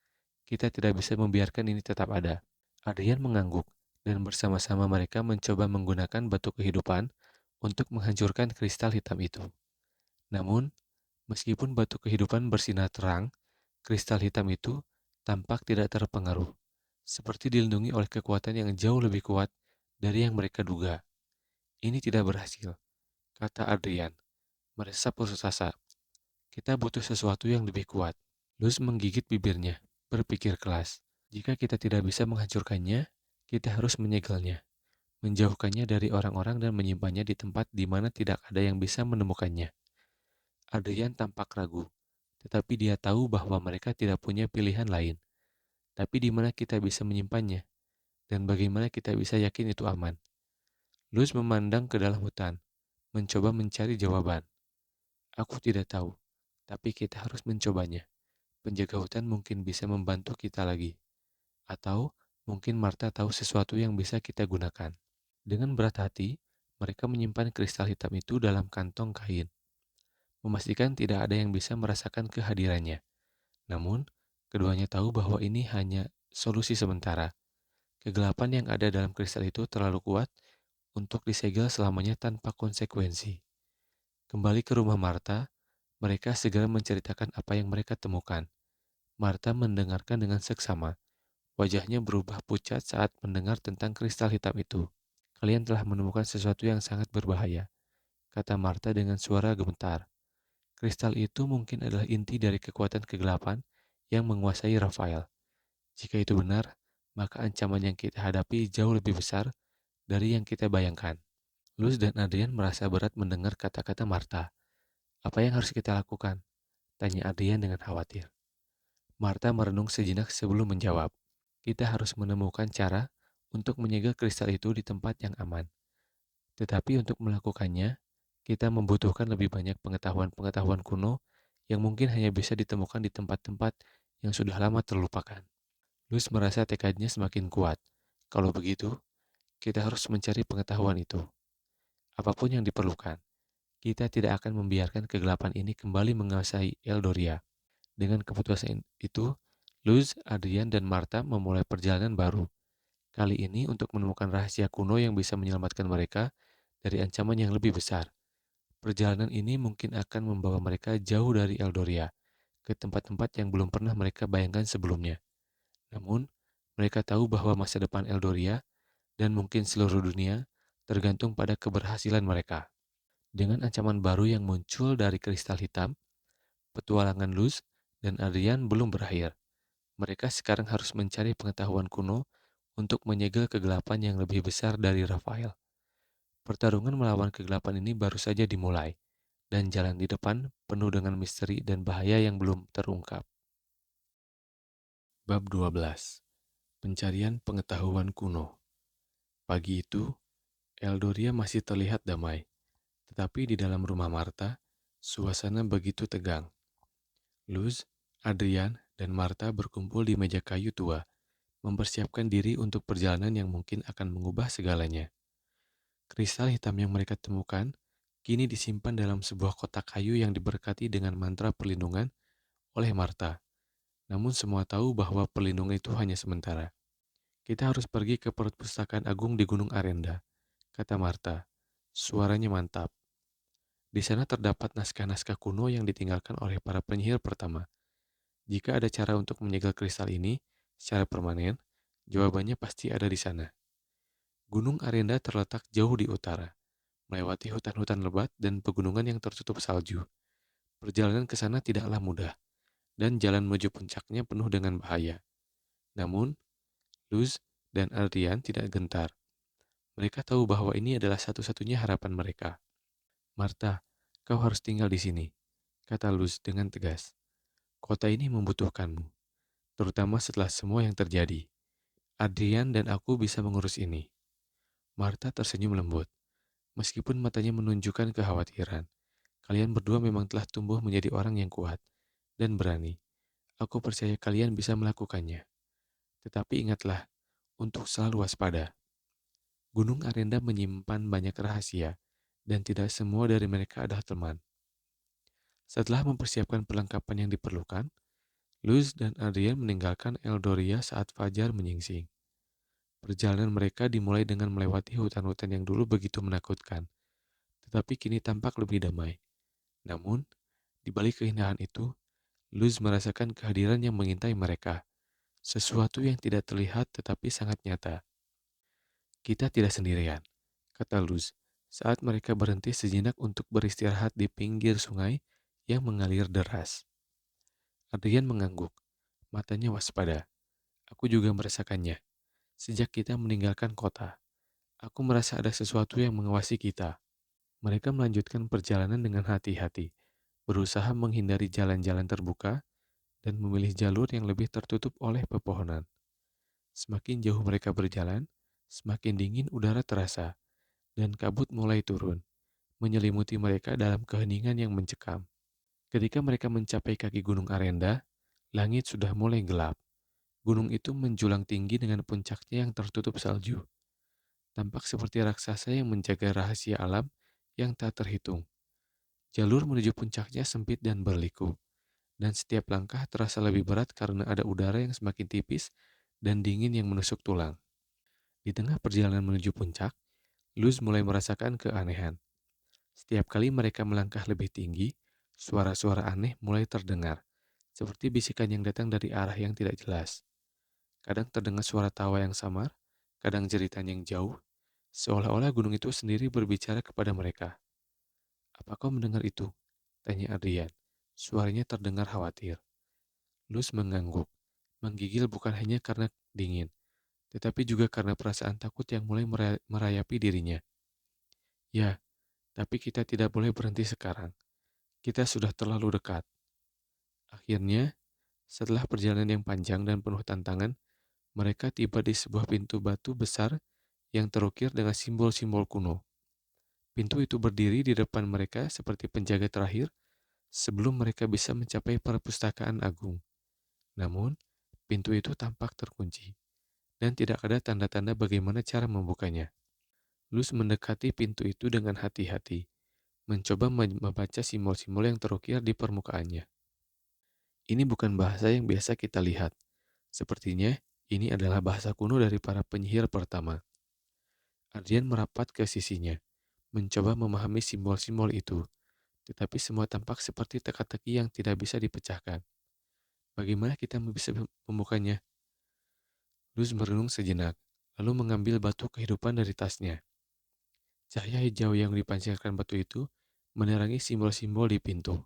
Kita tidak bisa membiarkan ini tetap ada. Adrian mengangguk, dan bersama-sama mereka mencoba menggunakan batu kehidupan untuk menghancurkan kristal hitam itu. Namun, meskipun batu kehidupan bersinar terang, kristal hitam itu tampak tidak terpengaruh, seperti dilindungi oleh kekuatan yang jauh lebih kuat dari yang mereka duga. Ini tidak berhasil, kata Adrian, meresap putus asa. Kita butuh sesuatu yang lebih kuat. Luz menggigit bibirnya, berpikir kelas. Jika kita tidak bisa menghancurkannya, kita harus menyegelnya, menjauhkannya dari orang-orang dan menyimpannya di tempat di mana tidak ada yang bisa menemukannya. Adrian tampak ragu, tetapi dia tahu bahwa mereka tidak punya pilihan lain. Tapi di mana kita bisa menyimpannya, dan bagaimana kita bisa yakin itu aman? Luz memandang ke dalam hutan, mencoba mencari jawaban. Aku tidak tahu, tapi kita harus mencobanya. Penjaga hutan mungkin bisa membantu kita lagi. Atau mungkin Marta tahu sesuatu yang bisa kita gunakan. Dengan berat hati, mereka menyimpan kristal hitam itu dalam kantong kain, memastikan tidak ada yang bisa merasakan kehadirannya. Namun, keduanya tahu bahwa ini hanya solusi sementara. Kegelapan yang ada dalam kristal itu terlalu kuat untuk disegel selamanya tanpa konsekuensi. Kembali ke rumah Marta, mereka segera menceritakan apa yang mereka temukan. Marta mendengarkan dengan seksama. Wajahnya berubah pucat saat mendengar tentang kristal hitam itu. Kalian telah menemukan sesuatu yang sangat berbahaya, kata Marta dengan suara gemetar. Kristal itu mungkin adalah inti dari kekuatan kegelapan yang menguasai Rafael. Jika itu benar, maka ancaman yang kita hadapi jauh lebih besar dari yang kita bayangkan. Luz dan Adrian merasa berat mendengar kata-kata Marta. Apa yang harus kita lakukan? Tanya Adrian dengan khawatir. Marta merenung sejenak sebelum menjawab. Kita harus menemukan cara untuk menyegel kristal itu di tempat yang aman. Tetapi untuk melakukannya, kita membutuhkan lebih banyak pengetahuan-pengetahuan kuno yang mungkin hanya bisa ditemukan di tempat-tempat yang sudah lama terlupakan. Luz merasa tekadnya semakin kuat. Kalau begitu, kita harus mencari pengetahuan itu. Apapun yang diperlukan, kita tidak akan membiarkan kegelapan ini kembali menguasai Eldoria. Dengan keputusan itu, Luz, Adrian, dan Marta memulai perjalanan baru. Kali ini untuk menemukan rahasia kuno yang bisa menyelamatkan mereka dari ancaman yang lebih besar. Perjalanan ini mungkin akan membawa mereka jauh dari Eldoria, ke tempat-tempat yang belum pernah mereka bayangkan sebelumnya. Namun, mereka tahu bahwa masa depan Eldoria dan mungkin seluruh dunia tergantung pada keberhasilan mereka. Dengan ancaman baru yang muncul dari kristal hitam, petualangan Luz dan Adrian belum berakhir. Mereka sekarang harus mencari pengetahuan kuno untuk menyegel kegelapan yang lebih besar dari Rafael. Pertarungan melawan kegelapan ini baru saja dimulai, dan jalan di depan penuh dengan misteri dan bahaya yang belum terungkap. Bab 12. Pencarian pengetahuan kuno. Pagi itu, Eldoria masih terlihat damai, tetapi di dalam rumah Marta, suasana begitu tegang. Luz, Adrian, dan Marta berkumpul di meja kayu tua, mempersiapkan diri untuk perjalanan yang mungkin akan mengubah segalanya. Kristal hitam yang mereka temukan kini disimpan dalam sebuah kotak kayu yang diberkati dengan mantra perlindungan oleh Marta. Namun semua tahu bahwa perlindungan itu hanya sementara. Kita harus pergi ke perpustakaan agung di Gunung Arenda, kata Marta. Suaranya mantap. Di sana terdapat naskah-naskah kuno yang ditinggalkan oleh para penyihir pertama. Jika ada cara untuk menyegel kristal ini secara permanen, jawabannya pasti ada di sana. Gunung Arenda terletak jauh di utara, melewati hutan-hutan lebat dan pegunungan yang tertutup salju. Perjalanan ke sana tidaklah mudah, dan jalan menuju puncaknya penuh dengan bahaya. Namun, Luz dan Adrian tidak gentar. Mereka tahu bahwa ini adalah satu-satunya harapan mereka. Marta, kau harus tinggal di sini, kata Luz dengan tegas. Kota ini membutuhkanmu, terutama setelah semua yang terjadi. Adrian dan aku bisa mengurus ini. Marta tersenyum lembut, meskipun matanya menunjukkan kekhawatiran. Kalian berdua memang telah tumbuh menjadi orang yang kuat dan berani. Aku percaya kalian bisa melakukannya. Tetapi ingatlah, untuk selalu waspada. Gunung Arenda menyimpan banyak rahasia, dan tidak semua dari mereka adalah teman. Setelah mempersiapkan perlengkapan yang diperlukan, Luz dan Adrian meninggalkan Eldoria saat fajar menyingsing. Perjalanan mereka dimulai dengan melewati hutan-hutan yang dulu begitu menakutkan, tetapi kini tampak lebih damai. Namun, di balik keindahan itu, Luz merasakan kehadiran yang mengintai mereka, sesuatu yang tidak terlihat tetapi sangat nyata. Kita tidak sendirian, kata Luz, saat mereka berhenti sejenak untuk beristirahat di pinggir sungai yang mengalir deras. Adrian mengangguk, matanya waspada. Aku juga merasakannya. Sejak kita meninggalkan kota, aku merasa ada sesuatu yang mengawasi kita. Mereka melanjutkan perjalanan dengan hati-hati, berusaha menghindari jalan-jalan terbuka dan memilih jalur yang lebih tertutup oleh pepohonan. Semakin jauh mereka berjalan, semakin dingin udara terasa, dan kabut mulai turun, menyelimuti mereka dalam keheningan yang mencekam. Ketika mereka mencapai kaki Gunung Arenda, langit sudah mulai gelap. Gunung itu menjulang tinggi dengan puncaknya yang tertutup salju. Tampak seperti raksasa yang menjaga rahasia alam yang tak terhitung. Jalur menuju puncaknya sempit dan berliku, dan setiap langkah terasa lebih berat karena ada udara yang semakin tipis dan dingin yang menusuk tulang. Di tengah perjalanan menuju puncak, Luz mulai merasakan keanehan. Setiap kali mereka melangkah lebih tinggi, suara-suara aneh mulai terdengar, seperti bisikan yang datang dari arah yang tidak jelas. Kadang terdengar suara tawa yang samar, kadang jeritan yang jauh, seolah-olah gunung itu sendiri berbicara kepada mereka. "Apa kau mendengar itu?" tanya Adrian. Suaranya terdengar khawatir. Luz mengangguk, menggigil bukan hanya karena dingin, tetapi juga karena perasaan takut yang mulai merayapi dirinya. Ya, tapi kita tidak boleh berhenti sekarang. Kita sudah terlalu dekat. Akhirnya, setelah perjalanan yang panjang dan penuh tantangan, mereka tiba di sebuah pintu batu besar yang terukir dengan simbol-simbol kuno. Pintu itu berdiri di depan mereka seperti penjaga terakhir sebelum mereka bisa mencapai perpustakaan agung. Namun, pintu itu tampak terkunci, dan tidak ada tanda-tanda bagaimana cara membukanya. Luz mendekati pintu itu dengan hati-hati, mencoba membaca simbol-simbol yang terukir di permukaannya. Ini bukan bahasa yang biasa kita lihat. Sepertinya, ini adalah bahasa kuno dari para penyihir pertama. Adrian merapat ke sisinya, mencoba memahami simbol-simbol itu, tetapi semua tampak seperti teka-teki yang tidak bisa dipecahkan. Bagaimana kita bisa membukanya? Luz merenung sejenak, lalu mengambil batu kehidupan dari tasnya. Cahaya hijau yang dipancarkan batu itu menerangi simbol-simbol di pintu,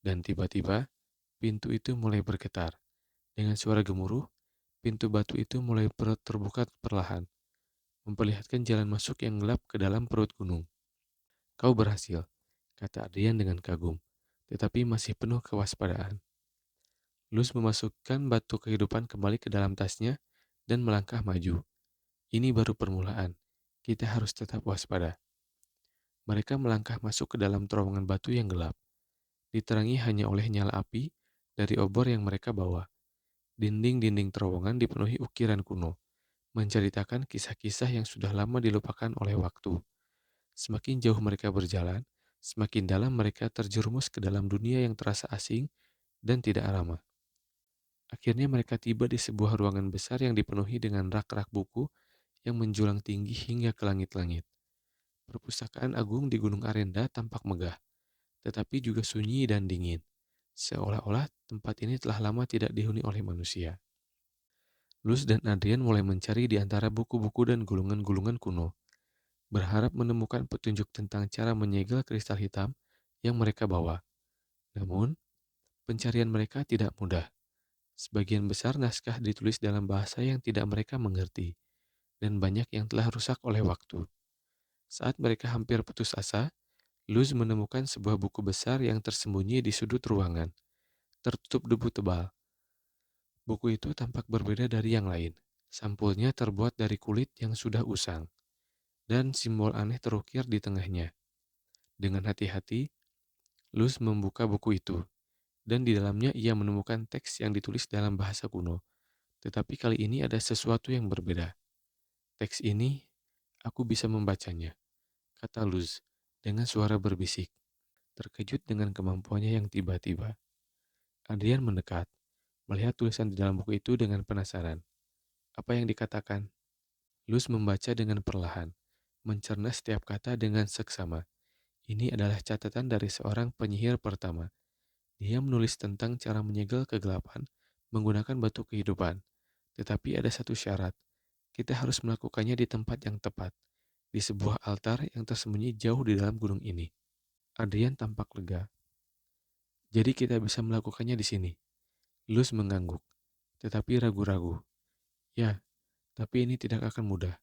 dan tiba-tiba pintu itu mulai bergetar, Dengan suara gemuruh, pintu batu itu mulai terbuka perlahan, memperlihatkan jalan masuk yang gelap ke dalam perut gunung. Kau berhasil, kata Adrian dengan kagum, tetapi masih penuh kewaspadaan. Luz memasukkan batu kehidupan kembali ke dalam tasnya dan melangkah maju. Ini baru permulaan. Kita harus tetap waspada. Mereka melangkah masuk ke dalam terowongan batu yang gelap, diterangi hanya oleh nyala api dari obor yang mereka bawa. Dinding-dinding terowongan dipenuhi ukiran kuno, menceritakan kisah-kisah yang sudah lama dilupakan oleh waktu. Semakin jauh mereka berjalan, semakin dalam mereka terjerumus ke dalam dunia yang terasa asing dan tidak ramah. Akhirnya mereka tiba di sebuah ruangan besar yang dipenuhi dengan rak-rak buku yang menjulang tinggi hingga ke langit-langit. Perpustakaan agung di Gunung Arenda tampak megah, tetapi juga sunyi dan dingin, seolah-olah tempat ini telah lama tidak dihuni oleh manusia. Luz dan Adrian mulai mencari di antara buku-buku dan gulungan-gulungan kuno, berharap menemukan petunjuk tentang cara menyegel kristal hitam yang mereka bawa. Namun, pencarian mereka tidak mudah. Sebagian besar naskah ditulis dalam bahasa yang tidak mereka mengerti, dan banyak yang telah rusak oleh waktu. Saat mereka hampir putus asa, Luz menemukan sebuah buku besar yang tersembunyi di sudut ruangan, tertutup debu tebal. Buku itu tampak berbeda dari yang lain. Sampulnya terbuat dari kulit yang sudah usang, dan simbol aneh terukir di tengahnya. Dengan hati-hati, Luz membuka buku itu, dan di dalamnya ia menemukan teks yang ditulis dalam bahasa kuno. Tetapi kali ini ada sesuatu yang berbeda. Teks ini, aku bisa membacanya, kata Luz dengan suara berbisik, terkejut dengan kemampuannya yang tiba-tiba. Adrian mendekat, melihat tulisan di dalam buku itu dengan penasaran. Apa yang dikatakan? Luz membaca dengan perlahan, mencerna setiap kata dengan seksama. Ini adalah catatan dari seorang penyihir pertama. Dia menulis tentang cara menyegel kegelapan menggunakan batu kehidupan. Tetapi ada satu syarat. Kita harus melakukannya di tempat yang tepat, di sebuah altar yang tersembunyi jauh di dalam gunung ini. Adrian tampak lega. Jadi kita bisa melakukannya di sini. Luz mengangguk, tetapi ragu-ragu. Ya, tapi ini tidak akan mudah.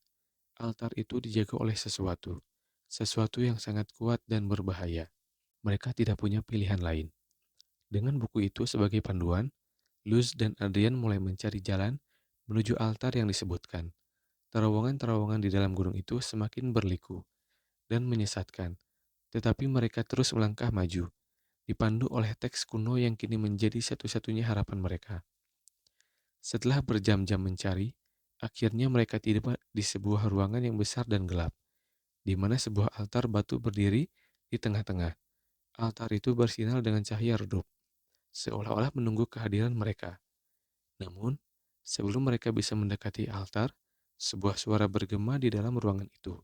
Altar itu dijaga oleh sesuatu yang sangat kuat dan berbahaya. Mereka tidak punya pilihan lain. Dengan buku itu sebagai panduan, Luz dan Adrian mulai mencari jalan menuju altar yang disebutkan. Terowongan-terowongan di dalam gunung itu semakin berliku dan menyesatkan, tetapi mereka terus melangkah maju, dipandu oleh teks kuno yang kini menjadi satu-satunya harapan mereka. Setelah berjam-jam mencari, akhirnya mereka tiba di sebuah ruangan yang besar dan gelap, di mana sebuah altar batu berdiri di tengah-tengah. Altar itu bersinar dengan cahaya redup, seolah-olah menunggu kehadiran mereka. Namun, sebelum mereka bisa mendekati altar, sebuah suara bergema di dalam ruangan itu.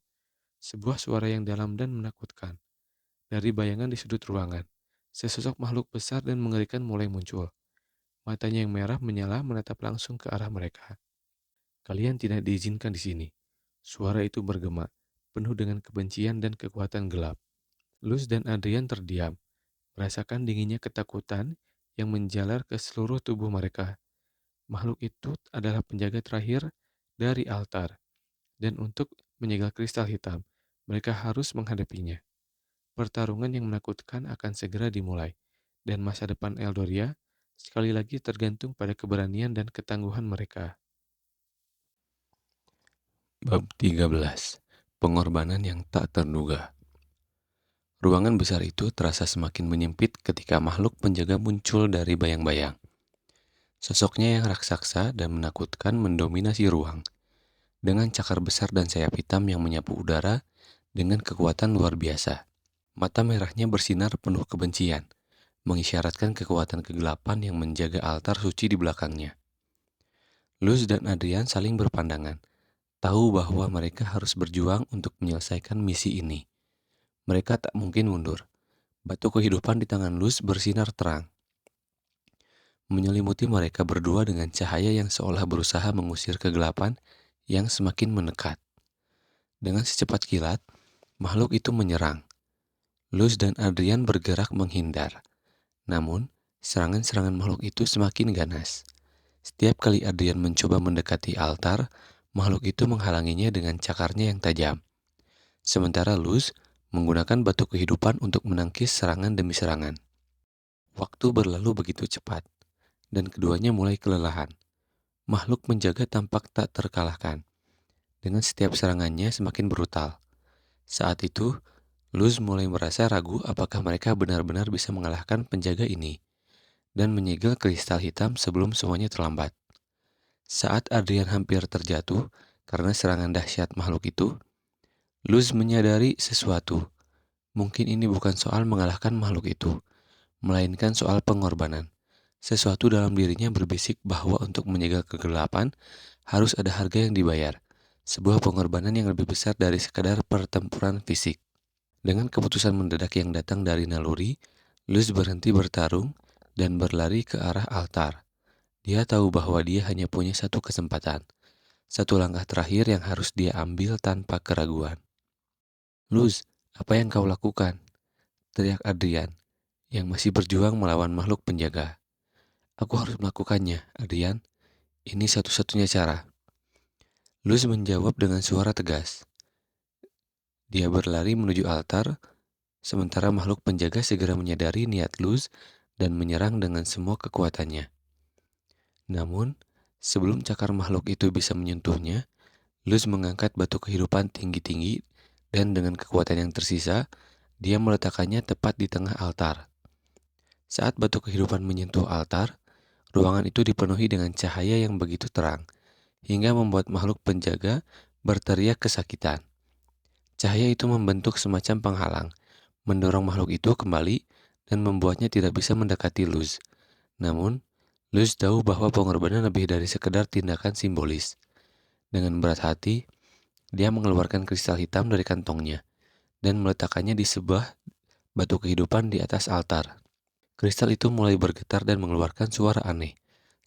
Sebuah suara yang dalam dan menakutkan. Dari bayangan di sudut ruangan, sesosok makhluk besar dan mengerikan mulai muncul. Matanya yang merah menyala menatap langsung ke arah mereka. Kalian tidak diizinkan di sini. Suara itu bergema, penuh dengan kebencian dan kekuatan gelap. Luz dan Adrian terdiam, merasakan dinginnya ketakutan yang menjalar ke seluruh tubuh mereka. Makhluk itu adalah penjaga terakhir dari altar, dan untuk menyegel kristal hitam, mereka harus menghadapinya. Pertarungan yang menakutkan akan segera dimulai, dan masa depan Eldoria sekali lagi tergantung pada keberanian dan ketangguhan mereka. Bab 13. Pengorbanan yang tak terduga. Ruangan besar itu terasa semakin menyempit ketika makhluk penjaga muncul dari bayang-bayang. Sosoknya yang raksasa dan menakutkan mendominasi ruang, dengan cakar besar dan sayap hitam yang menyapu udara dengan kekuatan luar biasa. Mata merahnya bersinar penuh kebencian, mengisyaratkan kekuatan kegelapan yang menjaga altar suci di belakangnya. Luz dan Adrian saling berpandangan, tahu bahwa mereka harus berjuang untuk menyelesaikan misi ini. Mereka tak mungkin mundur. Batu kehidupan di tangan Luz bersinar terang, menyelimuti mereka berdua dengan cahaya yang seolah berusaha mengusir kegelapan yang semakin mendekat. Dengan secepat kilat, makhluk itu menyerang. Luz dan Adrian bergerak menghindar. Namun, serangan-serangan makhluk itu semakin ganas. Setiap kali Adrian mencoba mendekati altar, makhluk itu menghalanginya dengan cakarnya yang tajam. Sementara Luz menggunakan batu kehidupan untuk menangkis serangan demi serangan. Waktu berlalu begitu cepat, dan keduanya mulai kelelahan. Makhluk penjaga tampak tak terkalahkan. Dengan setiap serangannya semakin brutal. Saat itu, Luz mulai merasa ragu apakah mereka benar-benar bisa mengalahkan penjaga ini, dan menyegel kristal hitam sebelum semuanya terlambat. Saat Adrian hampir terjatuh karena serangan dahsyat makhluk itu, Luz menyadari sesuatu. Mungkin ini bukan soal mengalahkan makhluk itu, melainkan soal pengorbanan. Sesuatu dalam dirinya berbisik bahwa untuk menyegel kegelapan harus ada harga yang dibayar, sebuah pengorbanan yang lebih besar dari sekadar pertempuran fisik. Dengan keputusan mendadak yang datang dari naluri, Luz berhenti bertarung dan berlari ke arah altar. Dia tahu bahwa dia hanya punya satu kesempatan, satu langkah terakhir yang harus dia ambil tanpa keraguan. Luz, apa yang kau lakukan? Teriak Adrian, yang masih berjuang melawan makhluk penjaga. Aku harus melakukannya, Adrian. Ini satu-satunya cara. Luz menjawab dengan suara tegas. Dia berlari menuju altar, sementara makhluk penjaga segera menyadari niat Luz dan menyerang dengan semua kekuatannya. Namun, sebelum cakar makhluk itu bisa menyentuhnya, Luz mengangkat batu kehidupan tinggi-tinggi dan dengan kekuatan yang tersisa, dia meletakkannya tepat di tengah altar. Saat batu kehidupan menyentuh altar, ruangan itu dipenuhi dengan cahaya yang begitu terang, hingga membuat makhluk penjaga berteriak kesakitan. Cahaya itu membentuk semacam penghalang, mendorong makhluk itu kembali dan membuatnya tidak bisa mendekati Luz. Namun, Luz tahu bahwa pengorbanan lebih dari sekedar tindakan simbolis. Dengan berat hati, dia mengeluarkan kristal hitam dari kantongnya dan meletakkannya di sebuah batu kehidupan di atas altar. Kristal itu mulai bergetar dan mengeluarkan suara aneh,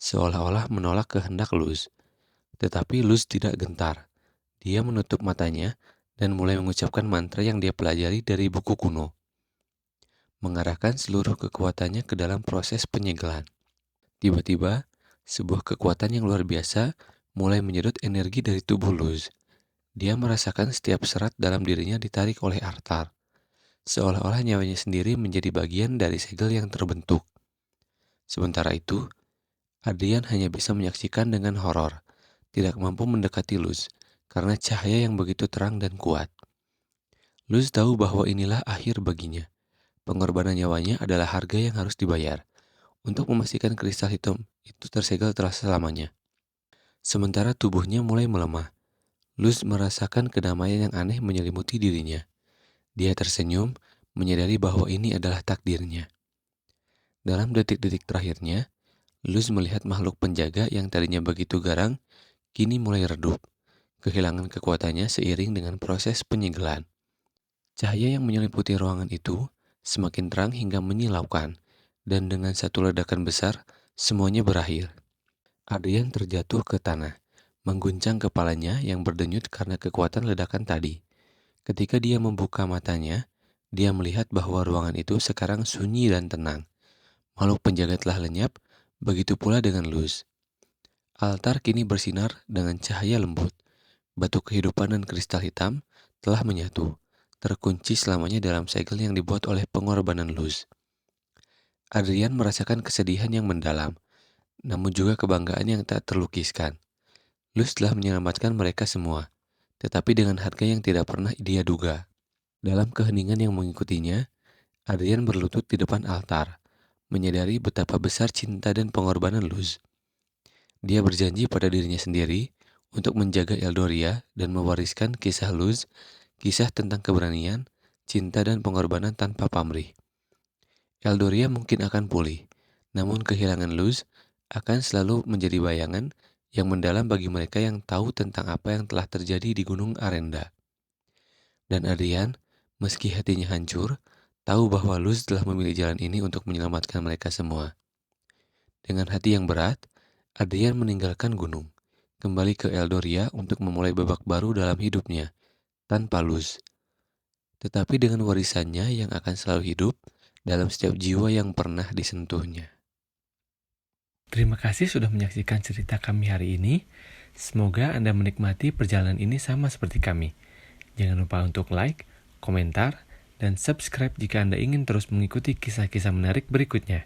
seolah-olah menolak kehendak Luz. Tetapi Luz tidak gentar. Dia menutup matanya dan mulai mengucapkan mantra yang dia pelajari dari buku kuno, mengarahkan seluruh kekuatannya ke dalam proses penyegelan. Tiba-tiba, sebuah kekuatan yang luar biasa mulai menyedot energi dari tubuh Luz. Dia merasakan setiap serat dalam dirinya ditarik oleh altar, seolah-olah nyawanya sendiri menjadi bagian dari segel yang terbentuk. Sementara itu, Adrian hanya bisa menyaksikan dengan horor, tidak mampu mendekati Luz karena cahaya yang begitu terang dan kuat. Luz tahu bahwa inilah akhir baginya. Pengorbanan nyawanya adalah harga yang harus dibayar untuk memastikan kristal hitam itu tersegel telah selamanya. Sementara tubuhnya mulai melemah, Luz merasakan kedamaian yang aneh menyelimuti dirinya. Dia tersenyum, menyadari bahwa ini adalah takdirnya. Dalam detik-detik terakhirnya, Luz melihat makhluk penjaga yang tadinya begitu garang, kini mulai redup, kehilangan kekuatannya seiring dengan proses penyegelan. Cahaya yang menyelimuti ruangan itu semakin terang hingga menyilaukan, dan dengan satu ledakan besar, semuanya berakhir. Adrian terjatuh ke tanah, mengguncang kepalanya yang berdenyut karena kekuatan ledakan tadi. Ketika dia membuka matanya, dia melihat bahwa ruangan itu sekarang sunyi dan tenang. Makhluk penjaga telah lenyap, begitu pula dengan Luz. Altar kini bersinar dengan cahaya lembut. Batu kehidupan dan kristal hitam telah menyatu, terkunci selamanya dalam segel yang dibuat oleh pengorbanan Luz. Adrian merasakan kesedihan yang mendalam, namun juga kebanggaan yang tak terlukiskan. Luz telah menyelamatkan mereka semua, tetapi dengan harga yang tidak pernah dia duga. Dalam keheningan yang mengikutinya, Adrian berlutut di depan altar, menyadari betapa besar cinta dan pengorbanan Luz. Dia berjanji pada dirinya sendiri untuk menjaga Eldoria dan mewariskan kisah Luz, kisah tentang keberanian, cinta dan pengorbanan tanpa pamrih. Eldoria mungkin akan pulih, namun kehilangan Luz akan selalu menjadi bayangan yang mendalam bagi mereka yang tahu tentang apa yang telah terjadi di Gunung Arenda. Dan Adrian, meski hatinya hancur, tahu bahwa Luz telah memilih jalan ini untuk menyelamatkan mereka semua. Dengan hati yang berat, Adrian meninggalkan gunung, kembali ke Eldoria untuk memulai babak baru dalam hidupnya, tanpa Luz. Tetapi dengan warisannya yang akan selalu hidup dalam setiap jiwa yang pernah disentuhnya. Terima kasih sudah menyaksikan cerita kami hari ini. Semoga Anda menikmati perjalanan ini sama seperti kami. Jangan lupa untuk like, komentar, dan subscribe jika Anda ingin terus mengikuti kisah-kisah menarik berikutnya.